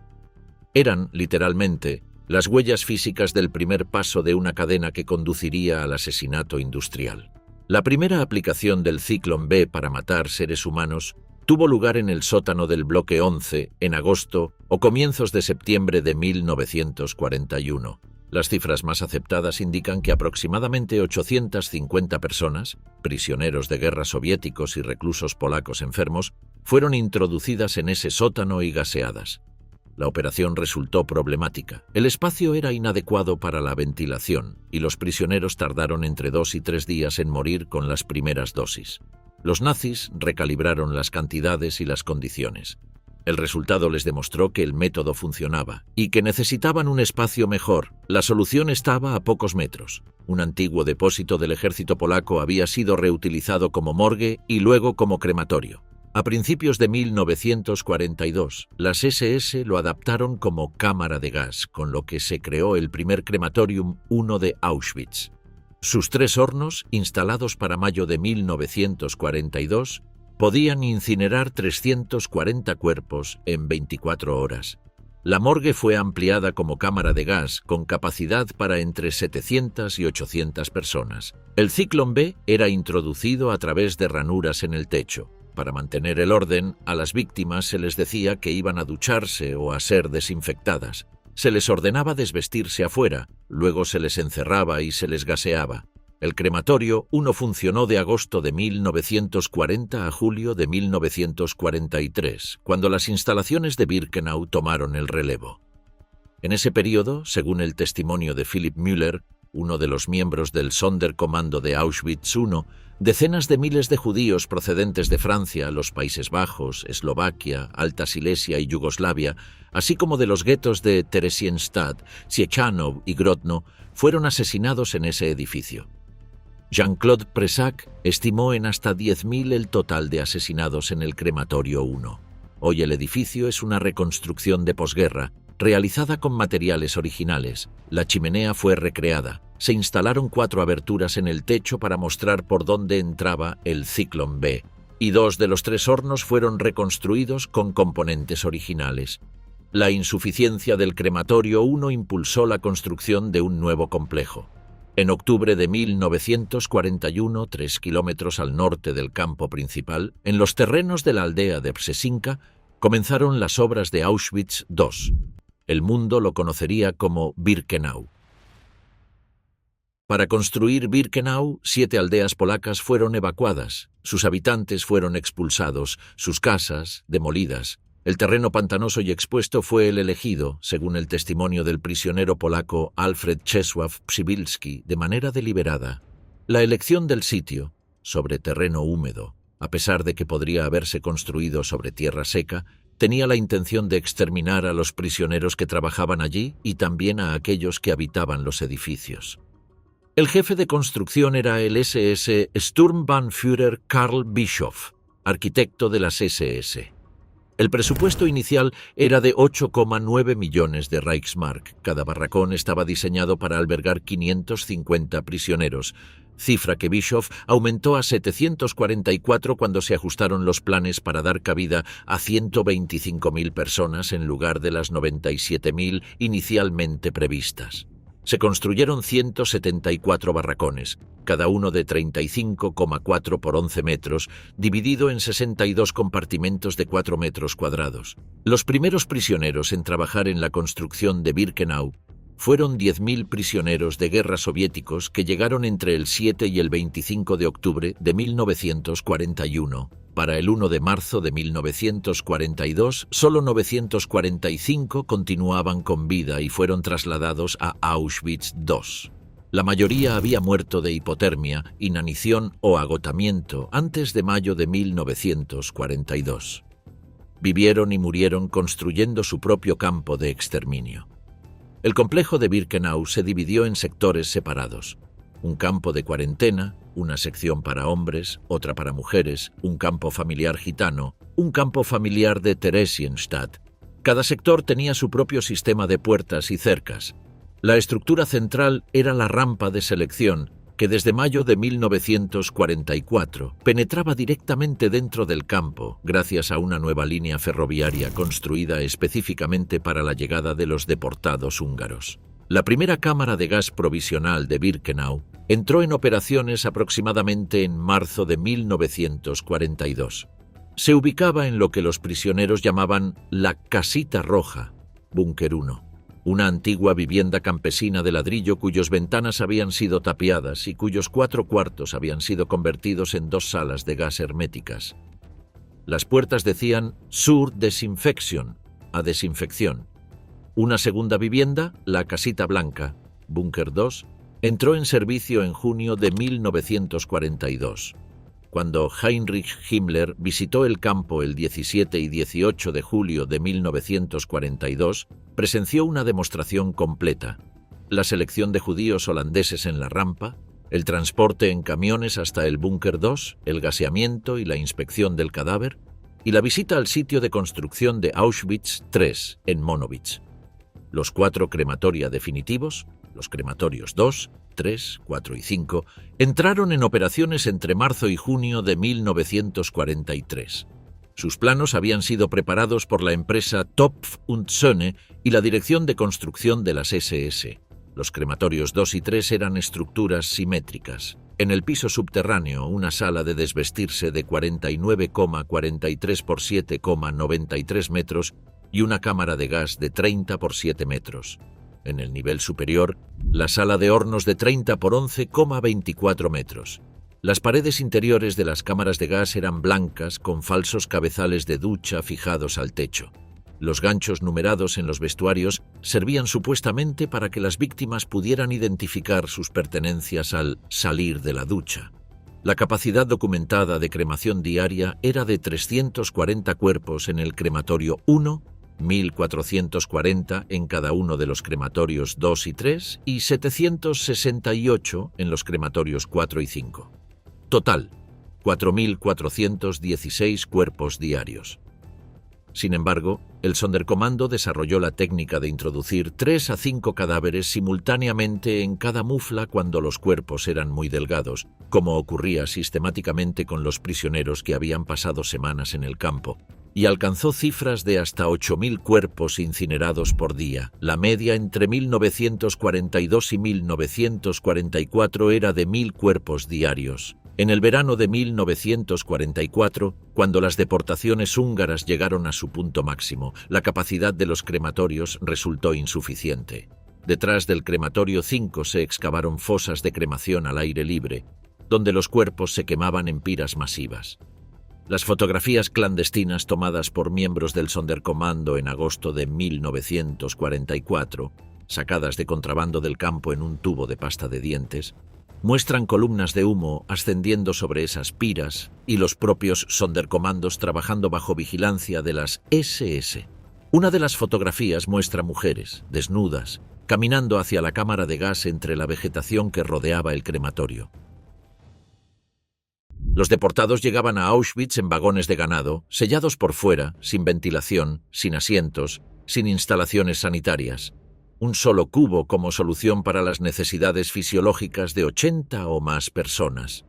Eran, literalmente, las huellas físicas del primer paso de una cadena que conduciría al asesinato industrial. La primera aplicación del Zyklon B para matar seres humanos tuvo lugar en el sótano del bloque 11 en agosto o comienzos de septiembre de 1941. Las cifras más aceptadas indican que aproximadamente 850 personas, prisioneros de guerra soviéticos y reclusos polacos enfermos, fueron introducidas en ese sótano y gaseadas. La operación resultó problemática. El espacio era inadecuado para la ventilación y los prisioneros tardaron entre 2 y 3 días en morir con las primeras dosis. Los nazis recalibraron las cantidades y las condiciones. El resultado les demostró que el método funcionaba y que necesitaban un espacio mejor. La solución estaba a pocos metros. Un antiguo depósito del ejército polaco había sido reutilizado como morgue y luego como crematorio. A principios de 1942, las SS lo adaptaron como cámara de gas, con lo que se creó el primer crematorium 1 de Auschwitz. Sus 3 hornos, instalados para mayo de 1942, podían incinerar 340 cuerpos en 24 horas. La morgue fue ampliada como cámara de gas, con capacidad para entre 700 y 800 personas. El Zyklon B era introducido a través de ranuras en el techo. Para mantener el orden, a las víctimas se les decía que iban a ducharse o a ser desinfectadas. Se les ordenaba desvestirse afuera, luego se les encerraba y se les gaseaba. El crematorio 1 funcionó de agosto de 1940 a julio de 1943, cuando las instalaciones de Birkenau tomaron el relevo. En ese periodo, según el testimonio de Philipp Müller, uno de los miembros del Sonderkommando de Auschwitz I, decenas de miles de judíos procedentes de Francia, los Países Bajos, Eslovaquia, Alta Silesia y Yugoslavia, así como de los guetos de Theresienstadt, Ciechanów y Grodno, fueron asesinados en ese edificio. Jean-Claude Pressac estimó en hasta 10.000 el total de asesinados en el crematorio 1. Hoy el edificio es una reconstrucción de posguerra, realizada con materiales originales. La chimenea fue recreada. Se instalaron 4 aberturas en el techo para mostrar por dónde entraba el Zyklon B, y 2 de los 3 hornos fueron reconstruidos con componentes originales. La insuficiencia del crematorio 1 impulsó la construcción de un nuevo complejo. En octubre de 1941, 3 kilómetros al norte del campo principal, en los terrenos de la aldea de Brzezinka, comenzaron las obras de Auschwitz II. El mundo lo conocería como Birkenau. Para construir Birkenau, 7 aldeas polacas fueron evacuadas, sus habitantes fueron expulsados, sus casas demolidas. El terreno pantanoso y expuesto fue el elegido, según el testimonio del prisionero polaco Alfred Czesław Przybylski, de manera deliberada. La elección del sitio, sobre terreno húmedo, a pesar de que podría haberse construido sobre tierra seca, Tenía la intención de exterminar a los prisioneros que trabajaban allí y también a aquellos que habitaban los edificios. El jefe de construcción era el SS Sturmbannführer Karl Bischoff, arquitecto de las SS. El presupuesto inicial era de 8,9 millones de Reichsmark. Cada barracón estaba diseñado para albergar 550 prisioneros, cifra que Bischoff aumentó a 744 cuando se ajustaron los planes para dar cabida a 125.000 personas en lugar de las 97.000 inicialmente previstas. Se construyeron 174 barracones, cada uno de 35,4 por 11 metros, dividido en 62 compartimentos de 4 metros cuadrados. Los primeros prisioneros en trabajar en la construcción de Birkenau fueron 10.000 prisioneros de guerra soviéticos que llegaron entre el 7 y el 25 de octubre de 1941. Para el 1 de marzo de 1942, solo 945 continuaban con vida y fueron trasladados a Auschwitz II. La mayoría había muerto de hipotermia, inanición o agotamiento antes de mayo de 1942. Vivieron y murieron construyendo su propio campo de exterminio. El complejo de Birkenau se dividió en sectores separados. Un campo de cuarentena, una sección para hombres, otra para mujeres, un campo familiar gitano, un campo familiar de Theresienstadt. Cada sector tenía su propio sistema de puertas y cercas. La estructura central era la rampa de selección, que desde mayo de 1944 penetraba directamente dentro del campo gracias a una nueva línea ferroviaria construida específicamente para la llegada de los deportados húngaros. La primera cámara de gas provisional de Birkenau entró en operaciones aproximadamente en marzo de 1942. Se ubicaba en lo que los prisioneros llamaban la Casita Roja, Búnker 1, una antigua vivienda campesina de ladrillo cuyas ventanas habían sido tapiadas y cuyos 4 cuartos habían sido convertidos en 2 salas de gas herméticas. Las puertas decían Zur Desinfektion, a desinfección. Una segunda vivienda, la Casita Blanca, Búnker 2, entró en servicio en junio de 1942. Cuando Heinrich Himmler visitó el campo el 17 y 18 de julio de 1942, presenció una demostración completa: la selección de judíos holandeses en la rampa, el transporte en camiones hasta el Búnker 2, el gaseamiento y la inspección del cadáver, y la visita al sitio de construcción de Auschwitz III en Monowitz. Los 4 crematoria definitivos, los crematorios 2, 3, 4 y 5, entraron en operaciones entre marzo y junio de 1943. Sus planos habían sido preparados por la empresa Topf und Söhne y la dirección de construcción de las SS. Los crematorios 2 y 3 eran estructuras simétricas. En el piso subterráneo, una sala de desvestirse de 49,43 por 7,93 metros y una cámara de gas de 30 por 7 metros. En el nivel superior, la sala de hornos de 30 por 11,24 metros. Las paredes interiores de las cámaras de gas eran blancas con falsos cabezales de ducha fijados al techo. Los ganchos numerados en los vestuarios servían supuestamente para que las víctimas pudieran identificar sus pertenencias al salir de la ducha. La capacidad documentada de cremación diaria era de 340 cuerpos en el crematorio 1, 1.440 en cada uno de los crematorios 2 y 3 y 768 en los crematorios 4 y 5. Total, 4.416 cuerpos diarios. Sin embargo, el Sonderkommando desarrolló la técnica de introducir 3 a 5 cadáveres simultáneamente en cada mufla cuando los cuerpos eran muy delgados, como ocurría sistemáticamente con los prisioneros que habían pasado semanas en el campo, y alcanzó cifras de hasta 8.000 cuerpos incinerados por día. La media entre 1942 y 1944 era de 1.000 cuerpos diarios. En el verano de 1944, cuando las deportaciones húngaras llegaron a su punto máximo, la capacidad de los crematorios resultó insuficiente. Detrás del crematorio 5 se excavaron fosas de cremación al aire libre, donde los cuerpos se quemaban en piras masivas. Las fotografías clandestinas tomadas por miembros del Sonderkommando en agosto de 1944, sacadas de contrabando del campo en un tubo de pasta de dientes, Muestran columnas de humo ascendiendo sobre esas piras y los propios Sonderkommandos trabajando bajo vigilancia de las SS. Una de las fotografías muestra mujeres, desnudas, caminando hacia la cámara de gas entre la vegetación que rodeaba el crematorio. Los deportados llegaban a Auschwitz en vagones de ganado, sellados por fuera, sin ventilación, sin asientos, sin instalaciones sanitarias. Un solo cubo como solución para las necesidades fisiológicas de 80 o más personas.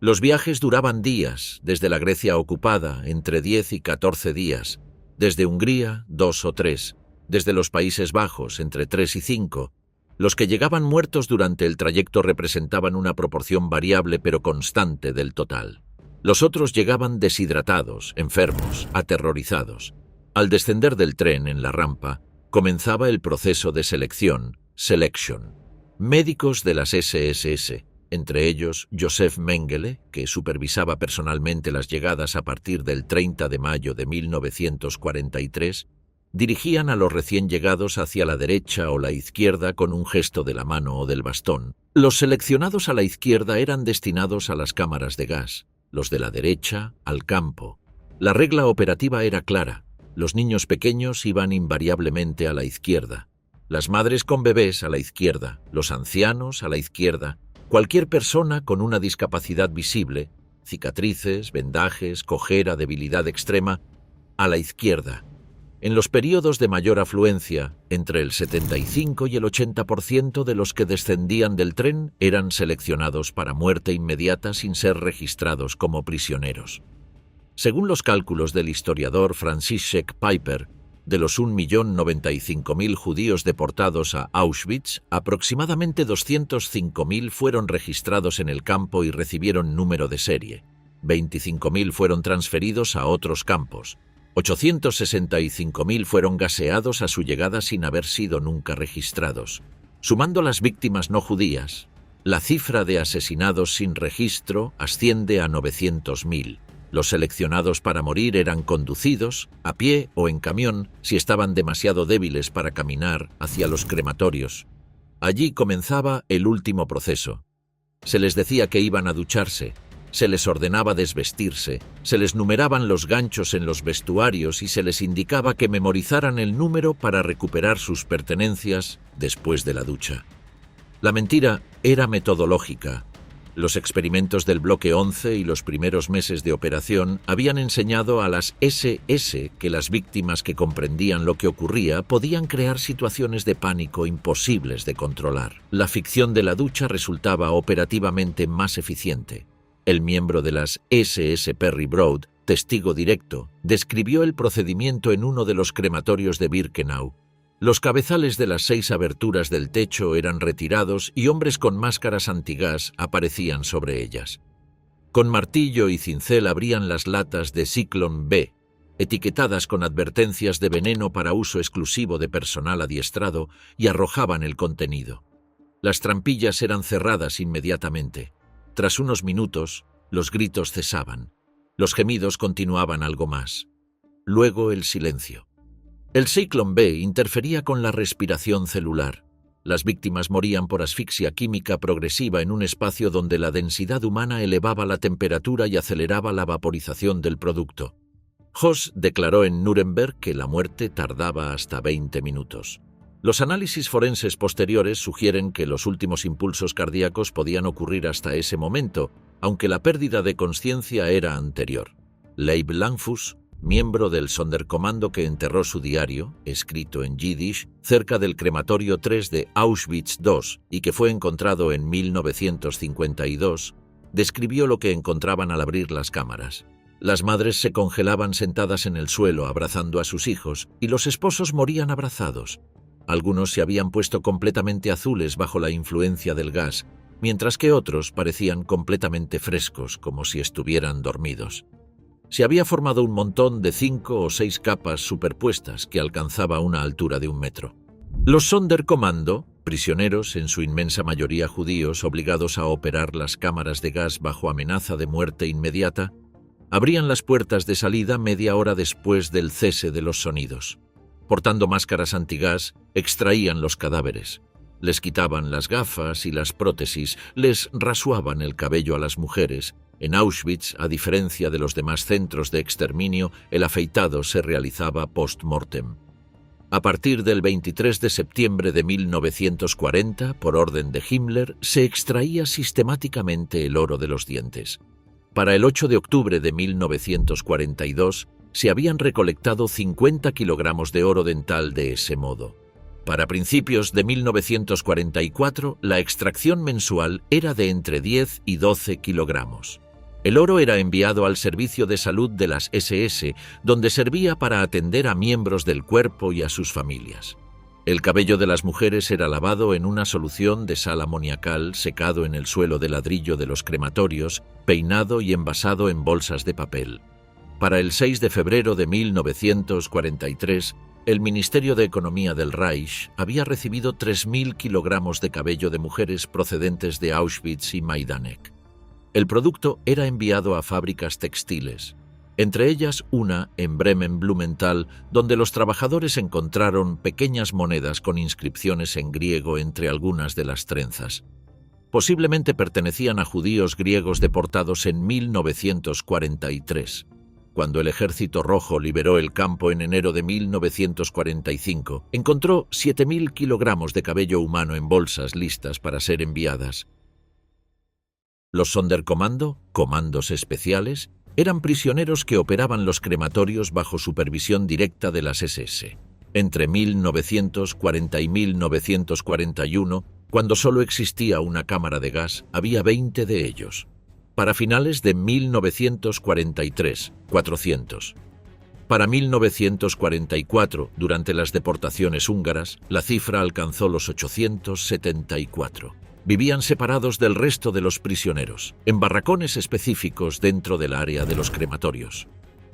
Los viajes duraban días, desde la Grecia ocupada, entre 10 y 14 días, desde Hungría, 2 o 3, desde los Países Bajos, entre 3 y 5. Los que llegaban muertos durante el trayecto representaban una proporción variable pero constante del total. Los otros llegaban deshidratados, enfermos, aterrorizados. Al descender del tren en la rampa, comenzaba el proceso de selección, selection. Médicos de las SSS, entre ellos Josef Mengele, que supervisaba personalmente las llegadas a partir del 30 de mayo de 1943, dirigían a los recién llegados hacia la derecha o la izquierda con un gesto de la mano o del bastón. Los seleccionados a la izquierda eran destinados a las cámaras de gas, los de la derecha al campo. La regla operativa era clara. Los niños pequeños iban invariablemente a la izquierda, las madres con bebés a la izquierda, los ancianos a la izquierda, cualquier persona con una discapacidad visible, cicatrices, vendajes, cojera, debilidad extrema, a la izquierda. En los periodos de mayor afluencia, entre el 75 y el 80% de los que descendían del tren eran seleccionados para muerte inmediata sin ser registrados como prisioneros. Según los cálculos del historiador Franciszek Piper, de los 1.095.000 judíos deportados a Auschwitz, aproximadamente 205.000 fueron registrados en el campo y recibieron número de serie. 25.000 fueron transferidos a otros campos. 865.000 fueron gaseados a su llegada sin haber sido nunca registrados. Sumando las víctimas no judías, la cifra de asesinados sin registro asciende a 900.000. Los seleccionados para morir eran conducidos, a pie o en camión, si estaban demasiado débiles para caminar hacia los crematorios. Allí comenzaba el último proceso. Se les decía que iban a ducharse, se les ordenaba desvestirse, se les numeraban los ganchos en los vestuarios y se les indicaba que memorizaran el número para recuperar sus pertenencias después de la ducha. La mentira era metodológica. Los experimentos del bloque 11 y los primeros meses de operación habían enseñado a las SS que las víctimas que comprendían lo que ocurría podían crear situaciones de pánico imposibles de controlar. La ficción de la ducha resultaba operativamente más eficiente. El miembro de las SS Perry Broad, testigo directo, describió el procedimiento en uno de los crematorios de Birkenau. Los cabezales de las 6 aberturas del techo eran retirados y hombres con máscaras antigás aparecían sobre ellas. Con martillo y cincel abrían las latas de Zyklon B, etiquetadas con advertencias de veneno para uso exclusivo de personal adiestrado, y arrojaban el contenido. Las trampillas eran cerradas inmediatamente. Tras unos minutos, los gritos cesaban. Los gemidos continuaban algo más. Luego el silencio. El Zyklon B interfería con la respiración celular. Las víctimas morían por asfixia química progresiva en un espacio donde la densidad humana elevaba la temperatura y aceleraba la vaporización del producto. Hoss declaró en Nuremberg que la muerte tardaba hasta 20 minutos. Los análisis forenses posteriores sugieren que los últimos impulsos cardíacos podían ocurrir hasta ese momento, aunque la pérdida de conciencia era anterior. Leib Langfuss, miembro del Sonderkommando que enterró su diario, escrito en yiddish, cerca del crematorio 3 de Auschwitz II y que fue encontrado en 1952, describió lo que encontraban al abrir las cámaras. Las madres se congelaban sentadas en el suelo abrazando a sus hijos y los esposos morían abrazados. Algunos se habían puesto completamente azules bajo la influencia del gas, mientras que otros parecían completamente frescos, como si estuvieran dormidos. Se había formado un montón de 5 o 6 capas superpuestas que alcanzaba una altura de 1 metro. Los Sonderkommando, prisioneros, en su inmensa mayoría judíos obligados a operar las cámaras de gas bajo amenaza de muerte inmediata, abrían las puertas de salida media hora después del cese de los sonidos. Portando máscaras antigás, extraían los cadáveres. Les quitaban las gafas y las prótesis, les rasuaban el cabello a las mujeres. En Auschwitz, a diferencia de los demás centros de exterminio, el afeitado se realizaba post-mortem. A partir del 23 de septiembre de 1940, por orden de Himmler, se extraía sistemáticamente el oro de los dientes. Para el 8 de octubre de 1942, se habían recolectado 50 kilogramos de oro dental de ese modo. Para principios de 1944, la extracción mensual era de entre 10 y 12 kilogramos. El oro era enviado al servicio de salud de las SS, donde servía para atender a miembros del cuerpo y a sus familias. El cabello de las mujeres era lavado en una solución de sal amoniacal, secado en el suelo de ladrillo de los crematorios, peinado y envasado en bolsas de papel. Para el 6 de febrero de 1943, el Ministerio de Economía del Reich había recibido 3.000 kilogramos de cabello de mujeres procedentes de Auschwitz y Majdanek. El producto era enviado a fábricas textiles, entre ellas una en Bremen-Blumenthal, donde los trabajadores encontraron pequeñas monedas con inscripciones en griego entre algunas de las trenzas. Posiblemente pertenecían a judíos griegos deportados en 1943. Cuando el Ejército Rojo liberó el campo en enero de 1945, encontró 7.000 kilogramos de cabello humano en bolsas listas para ser enviadas. Los Sonderkommando, comandos especiales, eran prisioneros que operaban los crematorios bajo supervisión directa de las SS. Entre 1940 y 1941, cuando solo existía una cámara de gas, había 20 de ellos. Para finales de 1943, 400. Para 1944, durante las deportaciones húngaras, la cifra alcanzó los 874. Vivían separados del resto de los prisioneros, en barracones específicos dentro del área de los crematorios.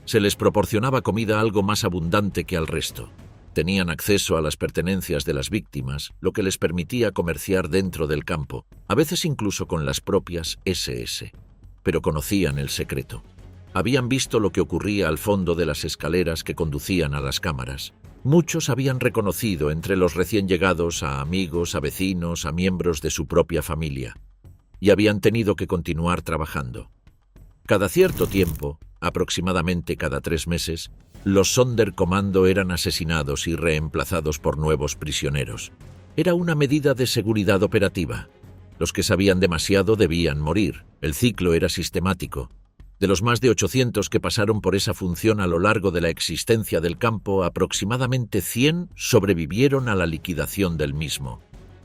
Se les proporcionaba comida algo más abundante que al resto. Tenían acceso a las pertenencias de las víctimas, lo que les permitía comerciar dentro del campo, a veces incluso con las propias SS. Pero conocían el secreto. Habían visto lo que ocurría al fondo de las escaleras que conducían a las cámaras. Muchos habían reconocido entre los recién llegados a amigos, a vecinos, a miembros de su propia familia. Y habían tenido que continuar trabajando. Cada cierto tiempo, aproximadamente cada 3 meses, los Sonderkommando eran asesinados y reemplazados por nuevos prisioneros. Era una medida de seguridad operativa. Los que sabían demasiado debían morir. El ciclo era sistemático. De los más de 800 que pasaron por esa función a lo largo de la existencia del campo, aproximadamente 100 sobrevivieron a la liquidación del mismo.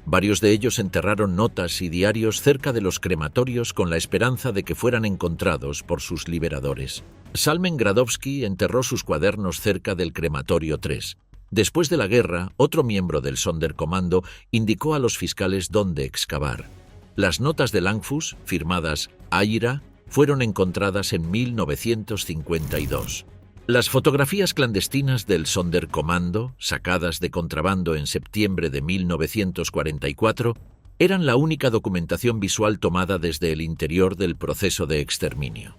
Varios de ellos enterraron notas y diarios cerca de los crematorios con la esperanza de que fueran encontrados por sus liberadores. Salmen Gradowski enterró sus cuadernos cerca del crematorio 3. Después de la guerra, otro miembro del Sonderkommando indicó a los fiscales dónde excavar. Las notas de Langfuss, firmadas Aira, fueron encontradas en 1952. Las fotografías clandestinas del Sonderkommando, sacadas de contrabando en septiembre de 1944, eran la única documentación visual tomada desde el interior del proceso de exterminio.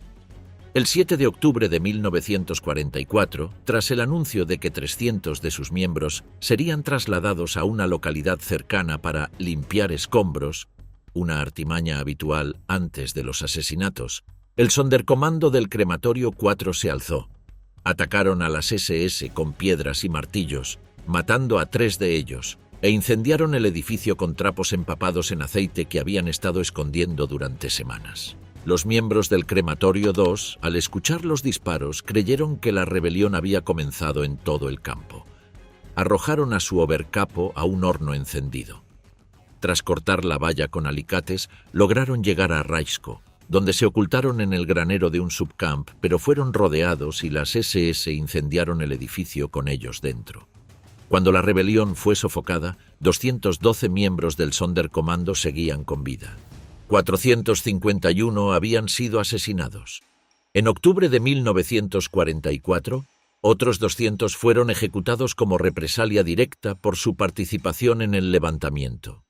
El 7 de octubre de 1944, tras el anuncio de que 300 de sus miembros serían trasladados a una localidad cercana para limpiar escombros, una artimaña habitual antes de los asesinatos, el Sonderkommando del Crematorio 4 se alzó. Atacaron a las SS con piedras y martillos, matando a 3 de ellos, e incendiaron el edificio con trapos empapados en aceite que habían estado escondiendo durante semanas. Los miembros del Crematorio 2, al escuchar los disparos, creyeron que la rebelión había comenzado en todo el campo. Arrojaron a su overcapo a un horno encendido. Tras cortar la valla con alicates, lograron llegar a Reichskoe, donde se ocultaron en el granero de un subcamp, pero fueron rodeados y las SS incendiaron el edificio con ellos dentro. Cuando la rebelión fue sofocada, 212 miembros del Sonderkommando seguían con vida. 451 habían sido asesinados. En octubre de 1944, otros 200 fueron ejecutados como represalia directa por su participación en el levantamiento.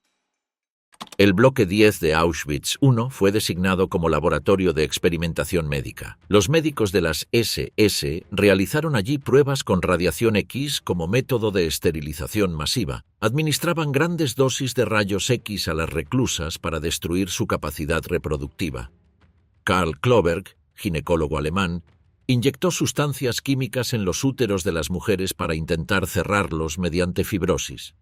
El bloque 10 de Auschwitz I fue designado como laboratorio de experimentación médica. Los médicos de las SS realizaron allí pruebas con radiación X como método de esterilización masiva. Administraban grandes dosis de rayos X a las reclusas para destruir su capacidad reproductiva. Karl Kloberg, ginecólogo alemán, inyectó sustancias químicas en los úteros de las mujeres para intentar cerrarlos mediante fibrosis.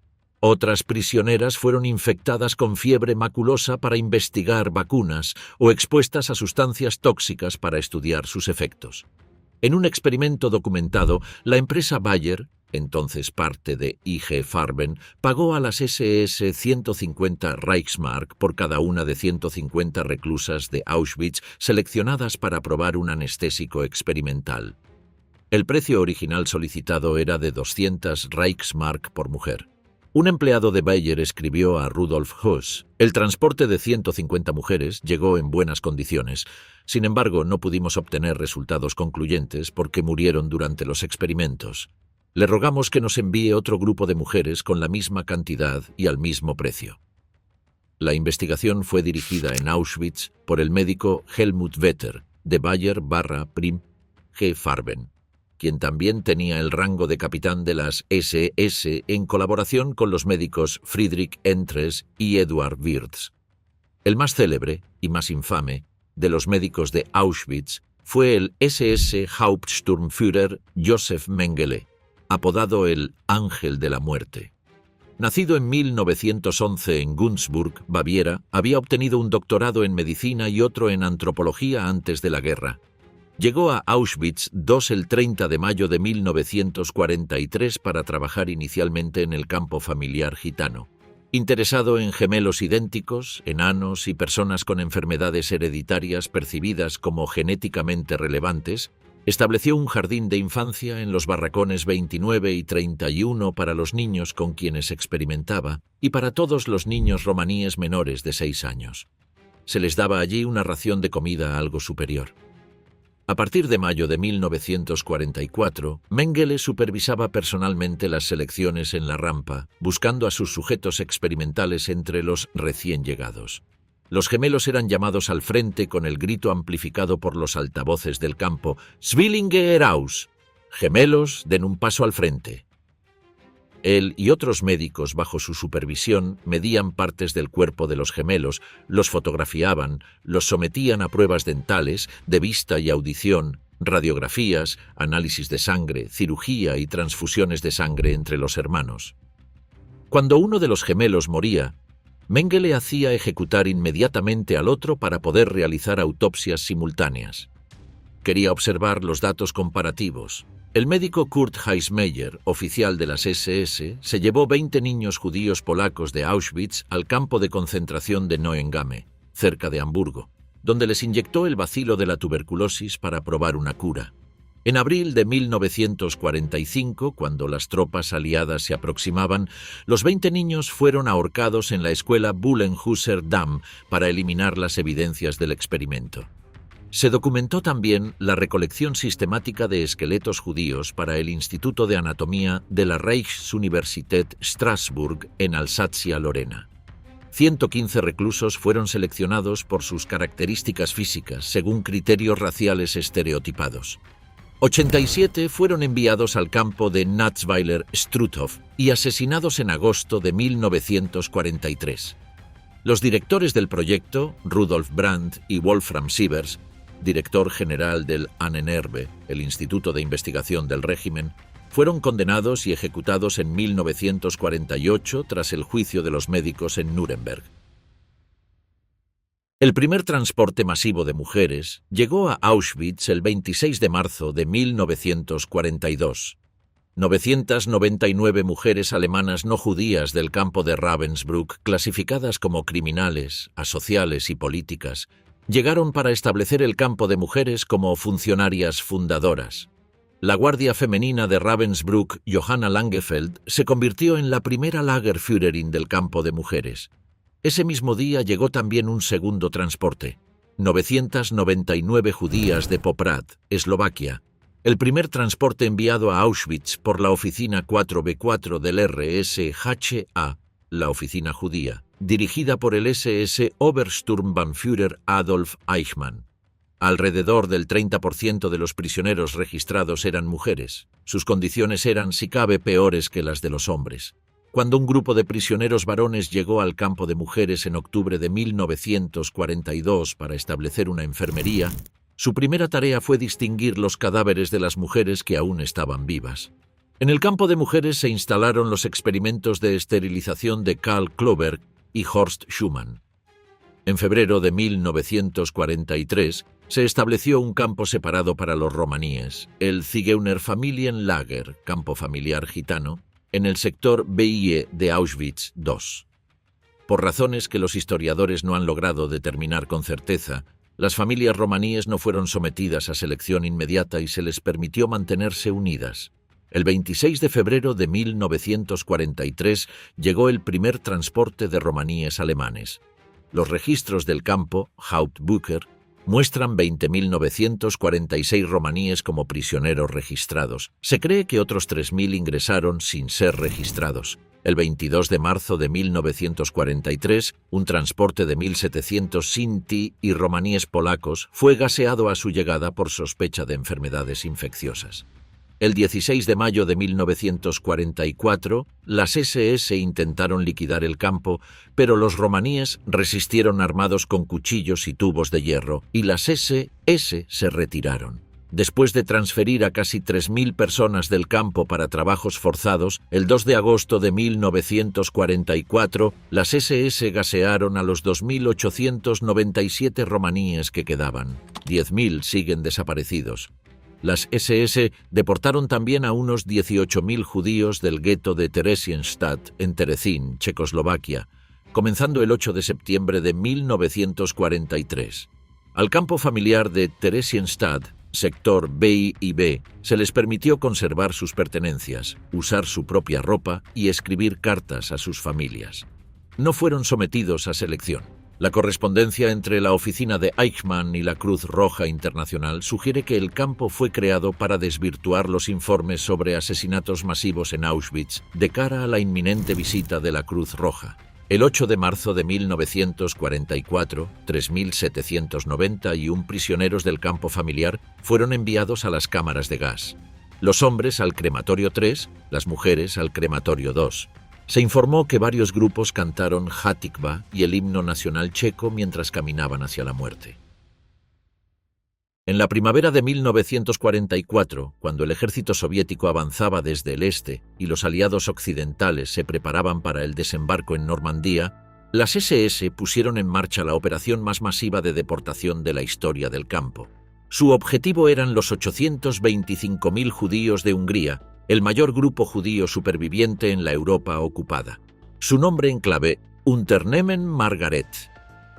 Otras prisioneras fueron infectadas con fiebre maculosa para investigar vacunas o expuestas a sustancias tóxicas para estudiar sus efectos. En un experimento documentado, la empresa Bayer, entonces parte de IG Farben, pagó a las SS 150 Reichsmark por cada una de 150 reclusas de Auschwitz seleccionadas para probar un anestésico experimental. El precio original solicitado era de 200 Reichsmark por mujer. Un empleado de Bayer escribió a Rudolf Höss: «El transporte de 150 mujeres llegó en buenas condiciones. Sin embargo, no pudimos obtener resultados concluyentes porque murieron durante los experimentos. Le rogamos que nos envíe otro grupo de mujeres con la misma cantidad y al mismo precio». La investigación fue dirigida en Auschwitz por el médico Helmut Vetter, de Bayer-Prim G. Farben, quien también tenía el rango de capitán de las SS en colaboración con los médicos Friedrich Entres y Eduard Wirtz. El más célebre y más infame de los médicos de Auschwitz fue el SS Hauptsturmführer Josef Mengele, apodado el Ángel de la Muerte. Nacido en 1911 en Günzburg, Baviera, había obtenido un doctorado en medicina y otro en antropología antes de la guerra. Llegó a Auschwitz II el 30 de mayo de 1943 para trabajar inicialmente en el campo familiar gitano. Interesado en gemelos idénticos, enanos y personas con enfermedades hereditarias percibidas como genéticamente relevantes, estableció un jardín de infancia en los barracones 29 y 31 para los niños con quienes experimentaba y para todos los niños romaníes menores de 6 años. Se les daba allí una ración de comida algo superior. A partir de mayo de 1944, Mengele supervisaba personalmente las selecciones en la rampa, buscando a sus sujetos experimentales entre los recién llegados. Los gemelos eran llamados al frente con el grito amplificado por los altavoces del campo: «Zwillinge heraus!» «Gemelos, den un paso al frente». Él y otros médicos bajo su supervisión medían partes del cuerpo de los gemelos, los fotografiaban, los sometían a pruebas dentales, de vista y audición, radiografías, análisis de sangre, cirugía y transfusiones de sangre entre los hermanos. Cuando uno de los gemelos moría, Mengele hacía ejecutar inmediatamente al otro para poder realizar autopsias simultáneas. Quería observar los datos comparativos. El médico Kurt Heissmeyer, oficial de las SS, se llevó 20 niños judíos polacos de Auschwitz al campo de concentración de Neuengamme, cerca de Hamburgo, donde les inyectó el bacilo de la tuberculosis para probar una cura. En abril de 1945, cuando las tropas aliadas se aproximaban, los 20 niños fueron ahorcados en la escuela Bullenhüser-Damm para eliminar las evidencias del experimento. Se documentó también la recolección sistemática de esqueletos judíos para el Instituto de Anatomía de la Reichsuniversität Straßburg en Alsacia-Lorena. 115 reclusos fueron seleccionados por sus características físicas según criterios raciales estereotipados. 87 fueron enviados al campo de Natzweiler-Struthof y asesinados en agosto de 1943. Los directores del proyecto, Rudolf Brandt y Wolfram Sievers, director general del Ahnenerbe, el Instituto de Investigación del Régimen, fueron condenados y ejecutados en 1948 tras el juicio de los médicos en Nuremberg. El primer transporte masivo de mujeres llegó a Auschwitz el 26 de marzo de 1942. 999 mujeres alemanas no judías del campo de Ravensbrück, clasificadas como criminales, asociales y políticas, llegaron para establecer el campo de mujeres como funcionarias fundadoras. La guardia femenina de Ravensbrück, Johanna Langefeld, se convirtió en la primera Lagerführerin del campo de mujeres. Ese mismo día llegó también un segundo transporte, 999 judías de Poprad, Eslovaquia, el primer transporte enviado a Auschwitz por la oficina 4B4 del RSHA, la oficina judía. dirigida por el SS Obersturmbannführer Adolf Eichmann. Alrededor del 30% de los prisioneros registrados eran mujeres. Sus condiciones eran, si cabe, peores que las de los hombres. Cuando un grupo de prisioneros varones llegó al campo de mujeres en octubre de 1942 para establecer una enfermería, su primera tarea fue distinguir los cadáveres de las mujeres que aún estaban vivas. En el campo de mujeres se instalaron los experimentos de esterilización de Karl Kloberg y Horst Schumann. En febrero de 1943 se estableció un campo separado para los romaníes, el Zigeunerfamilienlager, campo familiar gitano, en el sector BIE de Auschwitz II. Por razones que los historiadores no han logrado determinar con certeza, las familias romaníes no fueron sometidas a selección inmediata y se les permitió mantenerse unidas. El 26 de febrero de 1943 llegó el primer transporte de romaníes alemanes. Los registros del campo, Hauptbücher, muestran 20.946 romaníes como prisioneros registrados. Se cree que otros 3.000 ingresaron sin ser registrados. El 22 de marzo de 1943, un transporte de 1.700 Sinti y romaníes polacos fue gaseado a su llegada por sospecha de enfermedades infecciosas. El 16 de mayo de 1944, las SS intentaron liquidar el campo, pero los romaníes resistieron armados con cuchillos y tubos de hierro, y las SS se retiraron. Después de transferir a casi 3.000 personas del campo para trabajos forzados, el 2 de agosto de 1944, las SS gasearon a los 2.897 romaníes que quedaban. 10.000 siguen desaparecidos. Las SS deportaron también a unos 18.000 judíos del gueto de Theresienstadt en Terezín, Checoslovaquia, comenzando el 8 de septiembre de 1943. Al campo familiar de Theresienstadt, sector B y B, se les permitió conservar sus pertenencias, usar su propia ropa y escribir cartas a sus familias. No fueron sometidos a selección. La correspondencia entre la oficina de Eichmann y la Cruz Roja Internacional sugiere que el campo fue creado para desvirtuar los informes sobre asesinatos masivos en Auschwitz de cara a la inminente visita de la Cruz Roja. El 8 de marzo de 1944, 3.791 prisioneros del campo familiar fueron enviados a las cámaras de gas. Los hombres al crematorio 3, las mujeres al crematorio 2. Se informó que varios grupos cantaron Hatikva y el himno nacional checo mientras caminaban hacia la muerte. En la primavera de 1944, cuando el ejército soviético avanzaba desde el este y los aliados occidentales se preparaban para el desembarco en Normandía, las SS pusieron en marcha la operación más masiva de deportación de la historia del campo. Su objetivo eran los 825.000 judíos de Hungría, el mayor grupo judío superviviente en la Europa ocupada. Su nombre en clave, Unternehmen Margaret.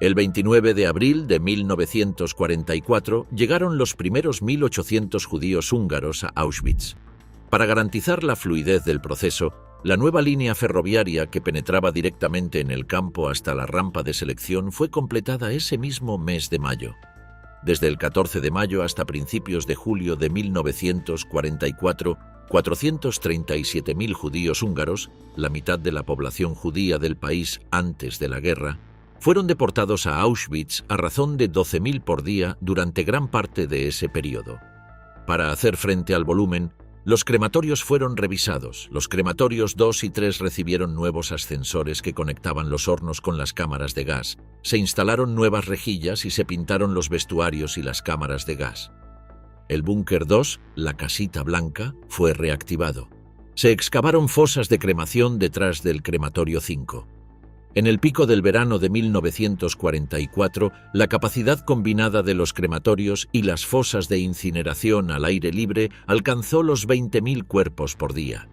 El 29 de abril de 1944 llegaron los primeros 1.800 judíos húngaros a Auschwitz. Para garantizar la fluidez del proceso, la nueva línea ferroviaria que penetraba directamente en el campo hasta la rampa de selección fue completada ese mismo mes de mayo. Desde el 14 de mayo hasta principios de julio de 1944, 437.000 judíos húngaros, la mitad de la población judía del país antes de la guerra, fueron deportados a Auschwitz a razón de 12.000 por día durante gran parte de ese periodo. Para hacer frente al volumen, los crematorios fueron revisados. Los crematorios 2 y 3 recibieron nuevos ascensores que conectaban los hornos con las cámaras de gas. Se instalaron nuevas rejillas y se pintaron los vestuarios y las cámaras de gas. El búnker 2, la casita blanca, fue reactivado. Se excavaron fosas de cremación detrás del crematorio 5. En el pico del verano de 1944, la capacidad combinada de los crematorios y las fosas de incineración al aire libre alcanzó los 20.000 cuerpos por día.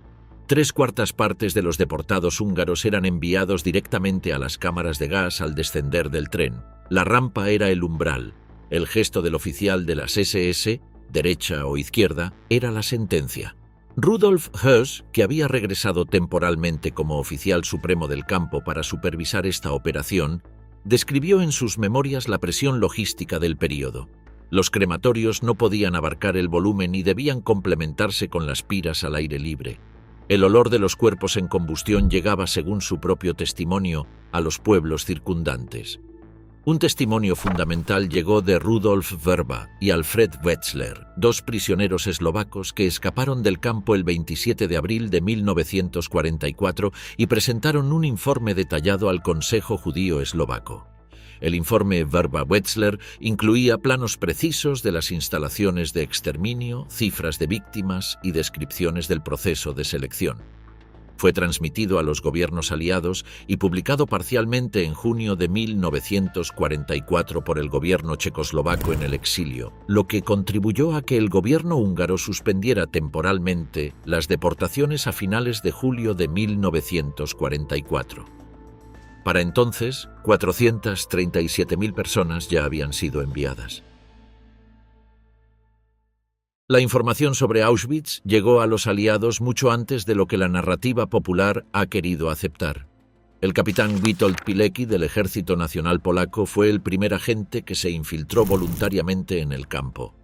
3/4 partes de los deportados húngaros eran enviados directamente a las cámaras de gas al descender del tren. La rampa era el umbral. El gesto del oficial de las SS, derecha o izquierda, era la sentencia. Rudolf Höss, que había regresado temporalmente como oficial supremo del campo para supervisar esta operación, describió en sus memorias la presión logística del período. Los crematorios no podían abarcar el volumen y debían complementarse con las piras al aire libre. El olor de los cuerpos en combustión llegaba, según su propio testimonio, a los pueblos circundantes. Un testimonio fundamental llegó de Rudolf Verba y Alfred Wetzler, dos prisioneros eslovacos que escaparon del campo el 27 de abril de 1944 y presentaron un informe detallado al Consejo Judío Eslovaco. El informe Verba-Wetzler incluía planos precisos de las instalaciones de exterminio, cifras de víctimas y descripciones del proceso de selección. Fue transmitido a los gobiernos aliados y publicado parcialmente en junio de 1944 por el gobierno checoslovaco en el exilio, lo que contribuyó a que el gobierno húngaro suspendiera temporalmente las deportaciones a finales de julio de 1944. Para entonces, 437.000 personas ya habían sido enviadas. La información sobre Auschwitz llegó a los aliados mucho antes de lo que la narrativa popular ha querido aceptar. El capitán Witold Pilecki del Ejército Nacional Polaco fue el primer agente que se infiltró voluntariamente en el campo.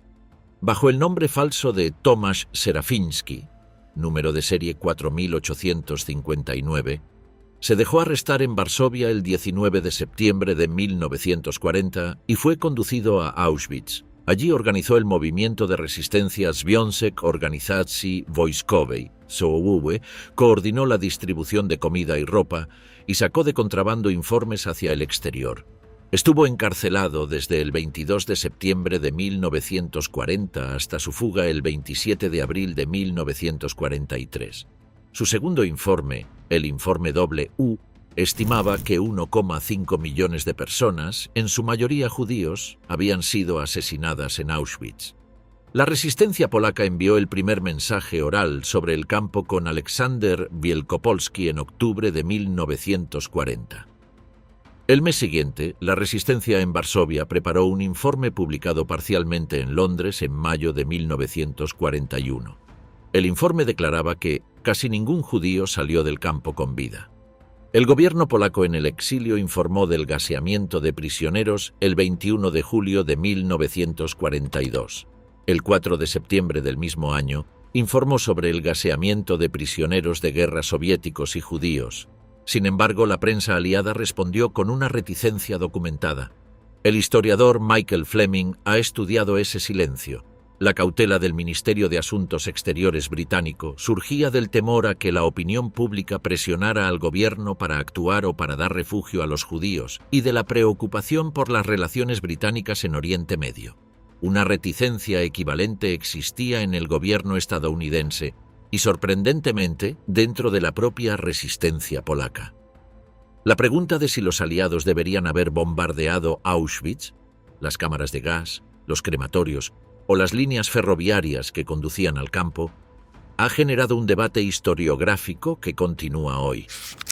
Bajo el nombre falso de Tomasz Serafiński, número de serie 4859, se dejó arrestar en Varsovia el 19 de septiembre de 1940 y fue conducido a Auschwitz. Allí organizó el movimiento de resistencia Związek Organizacji Wojskowej, ZOW, coordinó la distribución de comida y ropa y sacó de contrabando informes hacia el exterior. Estuvo encarcelado desde el 22 de septiembre de 1940 hasta su fuga el 27 de abril de 1943. Su segundo informe, el informe U, estimaba que 1,5 millones de personas, en su mayoría judíos, habían sido asesinadas en Auschwitz. La resistencia polaca envió el primer mensaje oral sobre el campo con Aleksander Wielkopolski en octubre de 1940. El mes siguiente, la resistencia en Varsovia preparó un informe publicado parcialmente en Londres en mayo de 1941. El informe declaraba que casi ningún judío salió del campo con vida. El gobierno polaco en el exilio informó del gaseamiento de prisioneros el 21 de julio de 1942. El 4 de septiembre del mismo año, informó sobre el gaseamiento de prisioneros de guerra soviéticos y judíos. Sin embargo, la prensa aliada respondió con una reticencia documentada. El historiador Michael Fleming ha estudiado ese silencio. La cautela del Ministerio de Asuntos Exteriores británico surgía del temor a que la opinión pública presionara al gobierno para actuar o para dar refugio a los judíos y de la preocupación por las relaciones británicas en Oriente Medio. Una reticencia equivalente existía en el gobierno estadounidense y, sorprendentemente, dentro de la propia resistencia polaca. La pregunta de si los aliados deberían haber bombardeado Auschwitz, las cámaras de gas, los crematorios o las líneas ferroviarias que conducían al campo, ha generado un debate historiográfico que continúa hoy.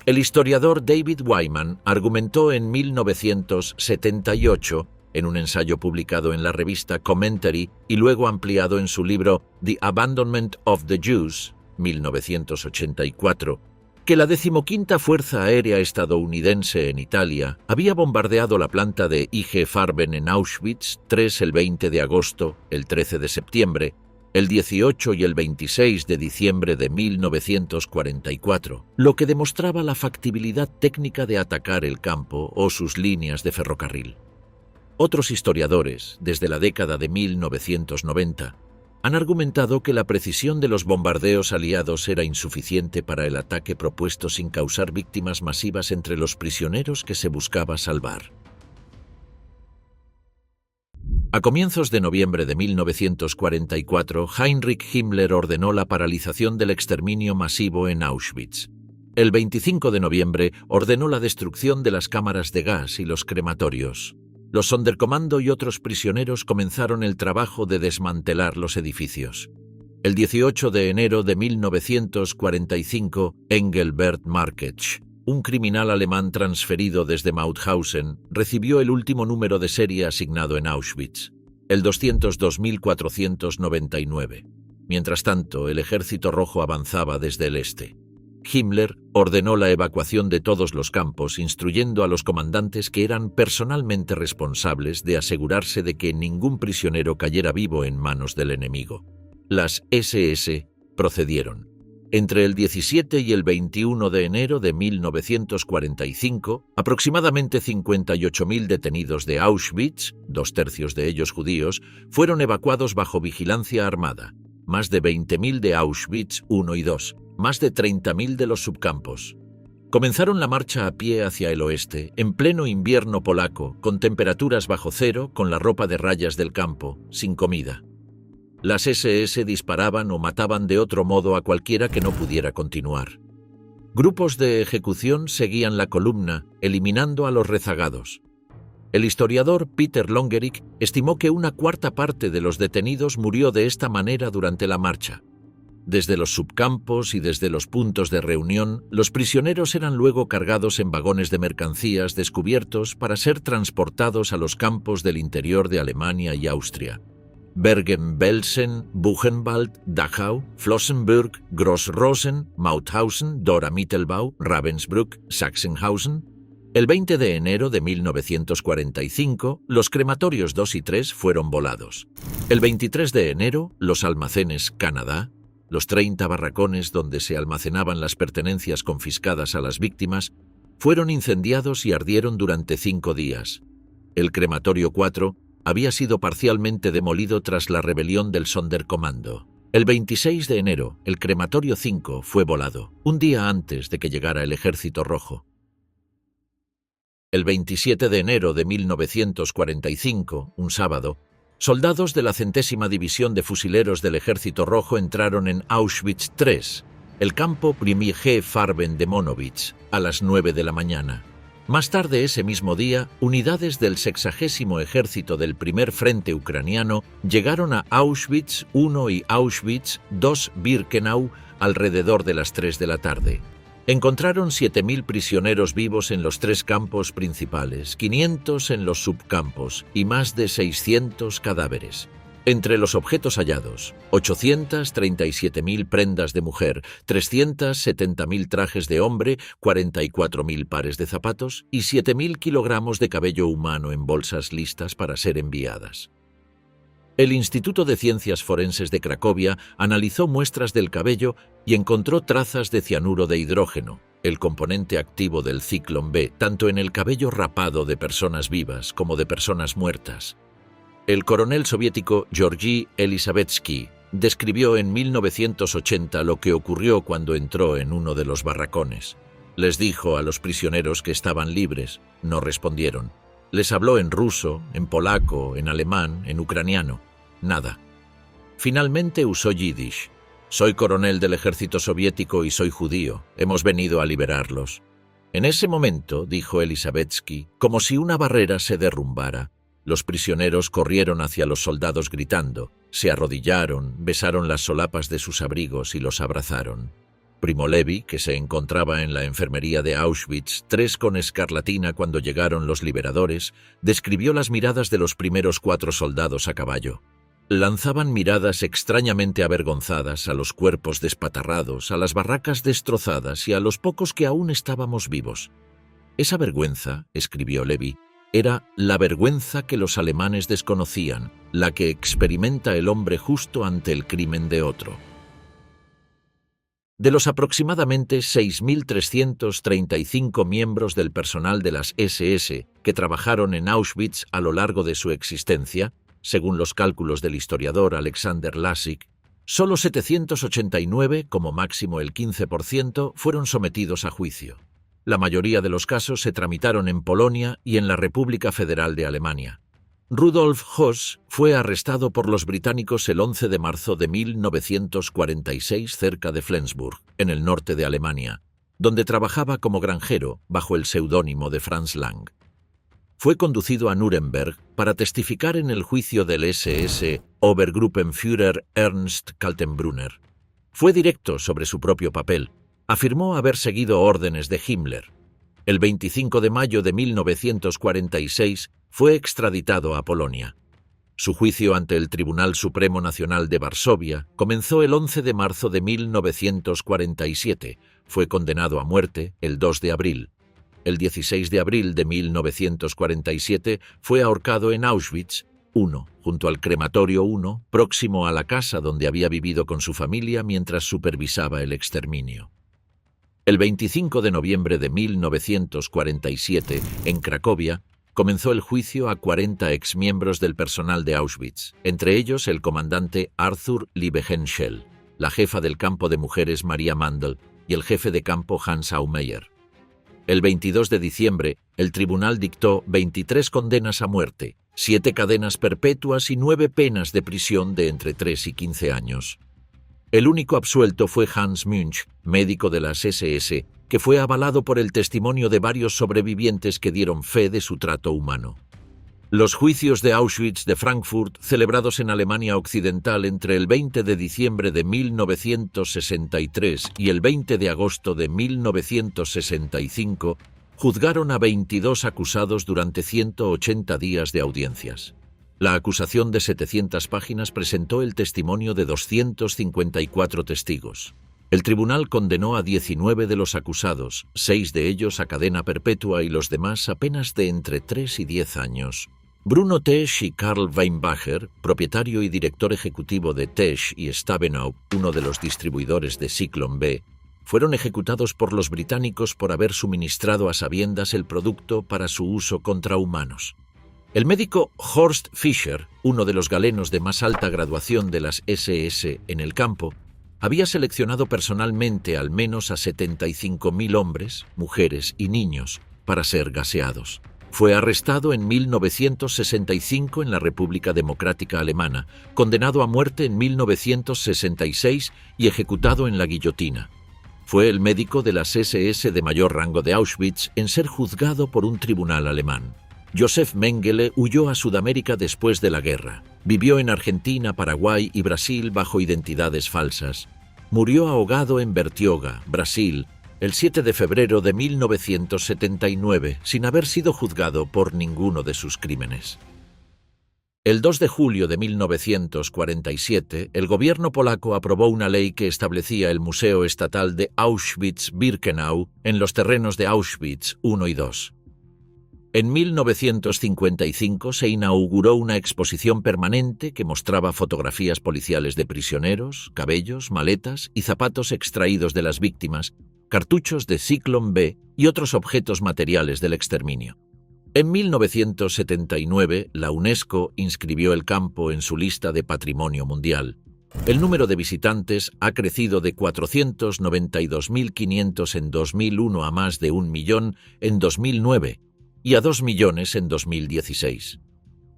El historiador David Wyman argumentó en 1978, en un ensayo publicado en la revista Commentary y luego ampliado en su libro The Abandonment of the Jews, 1984, que la 15ª Fuerza Aérea estadounidense en Italia había bombardeado la planta de IG Farben en Auschwitz el 20 de agosto, el 13 de septiembre, el 18 y el 26 de diciembre de 1944, lo que demostraba la factibilidad técnica de atacar el campo o sus líneas de ferrocarril. Otros historiadores, desde la década de 1990, han argumentado que la precisión de los bombardeos aliados era insuficiente para el ataque propuesto sin causar víctimas masivas entre los prisioneros que se buscaba salvar. A comienzos de noviembre de 1944, Heinrich Himmler ordenó la paralización del exterminio masivo en Auschwitz. El 25 de noviembre ordenó la destrucción de las cámaras de gas y los crematorios. Los Sonderkommando y otros prisioneros comenzaron el trabajo de desmantelar los edificios. El 18 de enero de 1945, Engelbert Markech, un criminal alemán transferido desde Mauthausen, recibió el último número de serie asignado en Auschwitz, el 202.499. Mientras tanto, el Ejército Rojo avanzaba desde el este. Himmler ordenó la evacuación de todos los campos, instruyendo a los comandantes que eran personalmente responsables de asegurarse de que ningún prisionero cayera vivo en manos del enemigo. Las SS procedieron. Entre el 17 y el 21 de enero de 1945, aproximadamente 58.000 detenidos de Auschwitz, 2/3 de ellos judíos, fueron evacuados bajo vigilancia armada. Más de 20.000 de Auschwitz I y II, más de 30.000 de los subcampos. Comenzaron la marcha a pie hacia el oeste, en pleno invierno polaco, con temperaturas bajo cero, con la ropa de rayas del campo, sin comida. Las SS disparaban o mataban de otro modo a cualquiera que no pudiera continuar. Grupos de ejecución seguían la columna, eliminando a los rezagados. El historiador Peter Longerich estimó que una cuarta parte de los detenidos murió de esta manera durante la marcha. Desde los subcampos y desde los puntos de reunión, los prisioneros eran luego cargados en vagones de mercancías descubiertos para ser transportados a los campos del interior de Alemania y Austria. Bergen-Belsen, Buchenwald, Dachau, Flossenbürg, Gross-Rosen, Mauthausen, Dora-Mittelbau, Ravensbrück, Sachsenhausen. El 20 de enero de 1945, los crematorios 2 y 3 fueron volados. El 23 de enero, los almacenes Canadá, los 30 barracones donde se almacenaban las pertenencias confiscadas a las víctimas, fueron incendiados y ardieron durante 5 días. El crematorio 4 había sido parcialmente demolido tras la rebelión del Sonderkommando. El 26 de enero, el crematorio 5 fue volado, un día antes de que llegara el Ejército Rojo. El 27 de enero de 1945, un sábado, soldados de la 100ª División de Fusileros del Ejército Rojo entraron en Auschwitz III, el campo Primige Farben de Monowitz, a las 9 de la mañana. Más tarde ese mismo día, unidades del 60º Ejército del Primer Frente Ucraniano llegaron a Auschwitz I y Auschwitz II-Birkenau alrededor de las 3 de la tarde. Encontraron 7.000 prisioneros vivos en los 3 campos principales, 500 en los subcampos y más de 600 cadáveres. Entre los objetos hallados, 837.000 prendas de mujer, 370.000 trajes de hombre, 44.000 pares de zapatos y 7.000 kilogramos de cabello humano en bolsas listas para ser enviadas. El Instituto de Ciencias Forenses de Cracovia analizó muestras del cabello y encontró trazas de cianuro de hidrógeno, el componente activo del ciclón B, tanto en el cabello rapado de personas vivas como de personas muertas. El coronel soviético Georgy Elisavetsky describió en 1980 lo que ocurrió cuando entró en uno de los barracones. Les dijo a los prisioneros que estaban libres, no respondieron. Les habló en ruso, en polaco, en alemán, en ucraniano. Nada. Finalmente usó yiddish. Soy coronel del ejército soviético y soy judío. Hemos venido a liberarlos. En ese momento, dijo Elisavetsky, como si una barrera se derrumbara, los prisioneros corrieron hacia los soldados gritando, se arrodillaron, besaron las solapas de sus abrigos y los abrazaron. Primo Levi, que se encontraba en la enfermería de Auschwitz III con escarlatina cuando llegaron los liberadores, describió las miradas de los primeros 4 soldados a caballo. Lanzaban miradas extrañamente avergonzadas a los cuerpos despatarrados, a las barracas destrozadas y a los pocos que aún estábamos vivos. Esa vergüenza, escribió Levi, era la vergüenza que los alemanes desconocían, la que experimenta el hombre justo ante el crimen de otro. De los aproximadamente 6.335 miembros del personal de las SS que trabajaron en Auschwitz a lo largo de su existencia, según los cálculos del historiador Alexander Lassig, solo 789, como máximo el 15%, fueron sometidos a juicio. La mayoría de los casos se tramitaron en Polonia y en la República Federal de Alemania. Rudolf Höss fue arrestado por los británicos el 11 de marzo de 1946 cerca de Flensburg, en el norte de Alemania, donde trabajaba como granjero bajo el seudónimo de Franz Lang. Fue conducido a Nuremberg para testificar en el juicio del SS Obergruppenführer Ernst Kaltenbrunner. Fue directo sobre su propio papel. Afirmó haber seguido órdenes de Himmler. El 25 de mayo de 1946 fue extraditado a Polonia. Su juicio ante el Tribunal Supremo Nacional de Varsovia comenzó el 11 de marzo de 1947. Fue condenado a muerte el 2 de abril. El 16 de abril de 1947 fue ahorcado en Auschwitz 1, junto al crematorio 1, próximo a la casa donde había vivido con su familia mientras supervisaba el exterminio. El 25 de noviembre de 1947, en Cracovia, comenzó el juicio a 40 exmiembros del personal de Auschwitz, entre ellos el comandante Arthur Liebehenschel, la jefa del campo de mujeres Maria Mandl y el jefe de campo Hans Aumeier. El 22 de diciembre, el tribunal dictó 23 condenas a muerte, 7 cadenas perpetuas y 9 penas de prisión de entre 3 y 15 años. El único absuelto fue Hans Münch, médico de las SS, que fue avalado por el testimonio de varios sobrevivientes que dieron fe de su trato humano. Los juicios de Auschwitz de Frankfurt, celebrados en Alemania Occidental entre el 20 de diciembre de 1963 y el 20 de agosto de 1965, juzgaron a 22 acusados durante 180 días de audiencias. La acusación de 700 páginas presentó el testimonio de 254 testigos. El tribunal condenó a 19 de los acusados, 6 de ellos a cadena perpetua y los demás a penas de entre 3 y 10 años. Bruno Tesch y Karl Weinbacher, propietario y director ejecutivo de Tesch y Stabenow, uno de los distribuidores de Zyklon B, fueron ejecutados por los británicos por haber suministrado a sabiendas el producto para su uso contra humanos. El médico Horst Fischer, uno de los galenos de más alta graduación de las SS en el campo, había seleccionado personalmente al menos a 75.000 hombres, mujeres y niños para ser gaseados. Fue arrestado en 1965 en la República Democrática Alemana, condenado a muerte en 1966 y ejecutado en la guillotina. Fue el médico de las SS de mayor rango de Auschwitz en ser juzgado por un tribunal alemán. Josef Mengele huyó a Sudamérica después de la guerra. Vivió en Argentina, Paraguay y Brasil bajo identidades falsas. Murió ahogado en Bertioga, Brasil, el 7 de febrero de 1979, sin haber sido juzgado por ninguno de sus crímenes. El 2 de julio de 1947, el gobierno polaco aprobó una ley que establecía el Museo Estatal de Auschwitz-Birkenau en los terrenos de Auschwitz I y II. En 1955 se inauguró una exposición permanente que mostraba fotografías policiales de prisioneros, cabellos, maletas y zapatos extraídos de las víctimas, cartuchos de Zyklon B y otros objetos materiales del exterminio. En 1979, la UNESCO inscribió el campo en su lista de Patrimonio Mundial. El número de visitantes ha crecido de 492.500 en 2001 a más de 1 millón en 2009 y a 2 millones en 2016.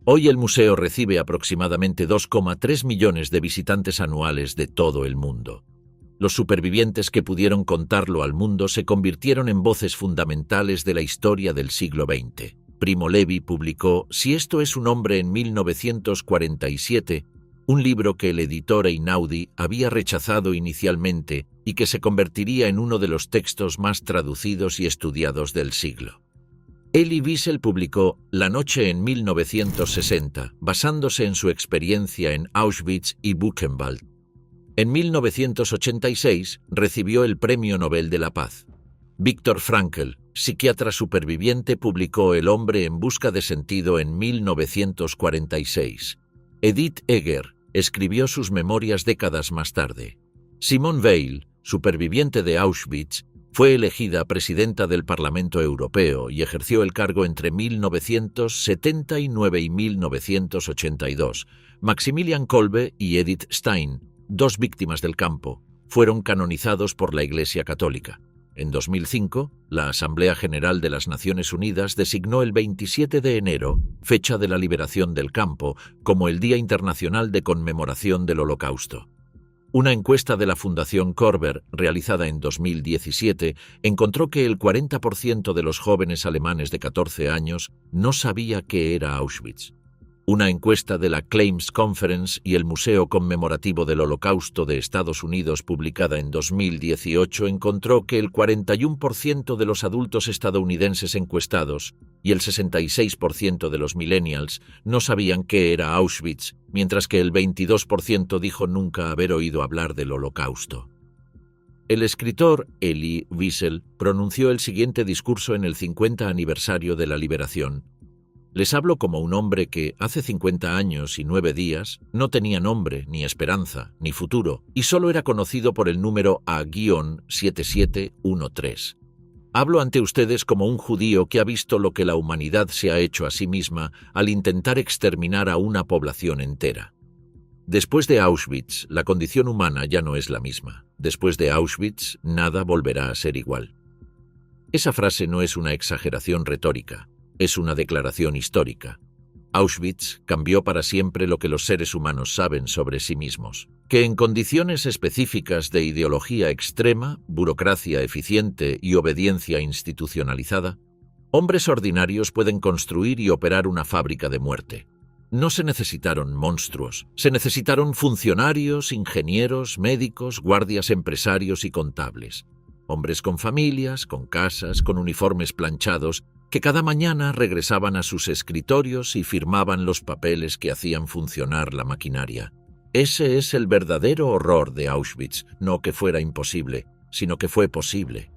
Hoy el museo recibe aproximadamente 2,3 millones de visitantes anuales de todo el mundo. Los supervivientes que pudieron contarlo al mundo se convirtieron en voces fundamentales de la historia del siglo XX. Primo Levi publicó Si esto es un hombre en 1947, un libro que el editor Einaudi había rechazado inicialmente y que se convertiría en uno de los textos más traducidos y estudiados del siglo. Elie Wiesel publicó La noche en 1960, basándose en su experiencia en Auschwitz y Buchenwald. En 1986 recibió el Premio Nobel de la Paz. Viktor Frankl, psiquiatra superviviente, publicó El hombre en busca de sentido en 1946. Edith Eger escribió sus memorias décadas más tarde. Simone Weil, superviviente de Auschwitz, fue elegida presidenta del Parlamento Europeo y ejerció el cargo entre 1979 y 1982. Maximilian Kolbe y Edith Stein, 2 víctimas del campo, fueron canonizados por la Iglesia Católica. En 2005, la Asamblea General de las Naciones Unidas designó el 27 de enero, fecha de la liberación del campo, como el Día Internacional de Conmemoración del Holocausto. Una encuesta de la Fundación Körber, realizada en 2017, encontró que el 40% de los jóvenes alemanes de 14 años no sabía qué era Auschwitz. Una encuesta de la Claims Conference y el Museo Conmemorativo del Holocausto de Estados Unidos, publicada en 2018, encontró que el 41% de los adultos estadounidenses encuestados y el 66% de los millennials no sabían qué era Auschwitz, mientras que el 22% dijo nunca haber oído hablar del Holocausto. El escritor Elie Wiesel pronunció el siguiente discurso en el 50 aniversario de la liberación. Les hablo como un hombre que, hace 50 años y 9 días, no tenía nombre, ni esperanza, ni futuro, y solo era conocido por el número A-7713. Hablo ante ustedes como un judío que ha visto lo que la humanidad se ha hecho a sí misma al intentar exterminar a una población entera. Después de Auschwitz, la condición humana ya no es la misma. Después de Auschwitz, nada volverá a ser igual. Esa frase no es una exageración retórica, es una declaración histórica. Auschwitz cambió para siempre lo que los seres humanos saben sobre sí mismos, que en condiciones específicas de ideología extrema, burocracia eficiente y obediencia institucionalizada, hombres ordinarios pueden construir y operar una fábrica de muerte. No se necesitaron monstruos, se necesitaron funcionarios, ingenieros, médicos, guardias, empresarios y contables. Hombres con familias, con casas, con uniformes planchados, que cada mañana regresaban a sus escritorios y firmaban los papeles que hacían funcionar la maquinaria. Ese es el verdadero horror de Auschwitz, no que fuera imposible, sino que fue posible.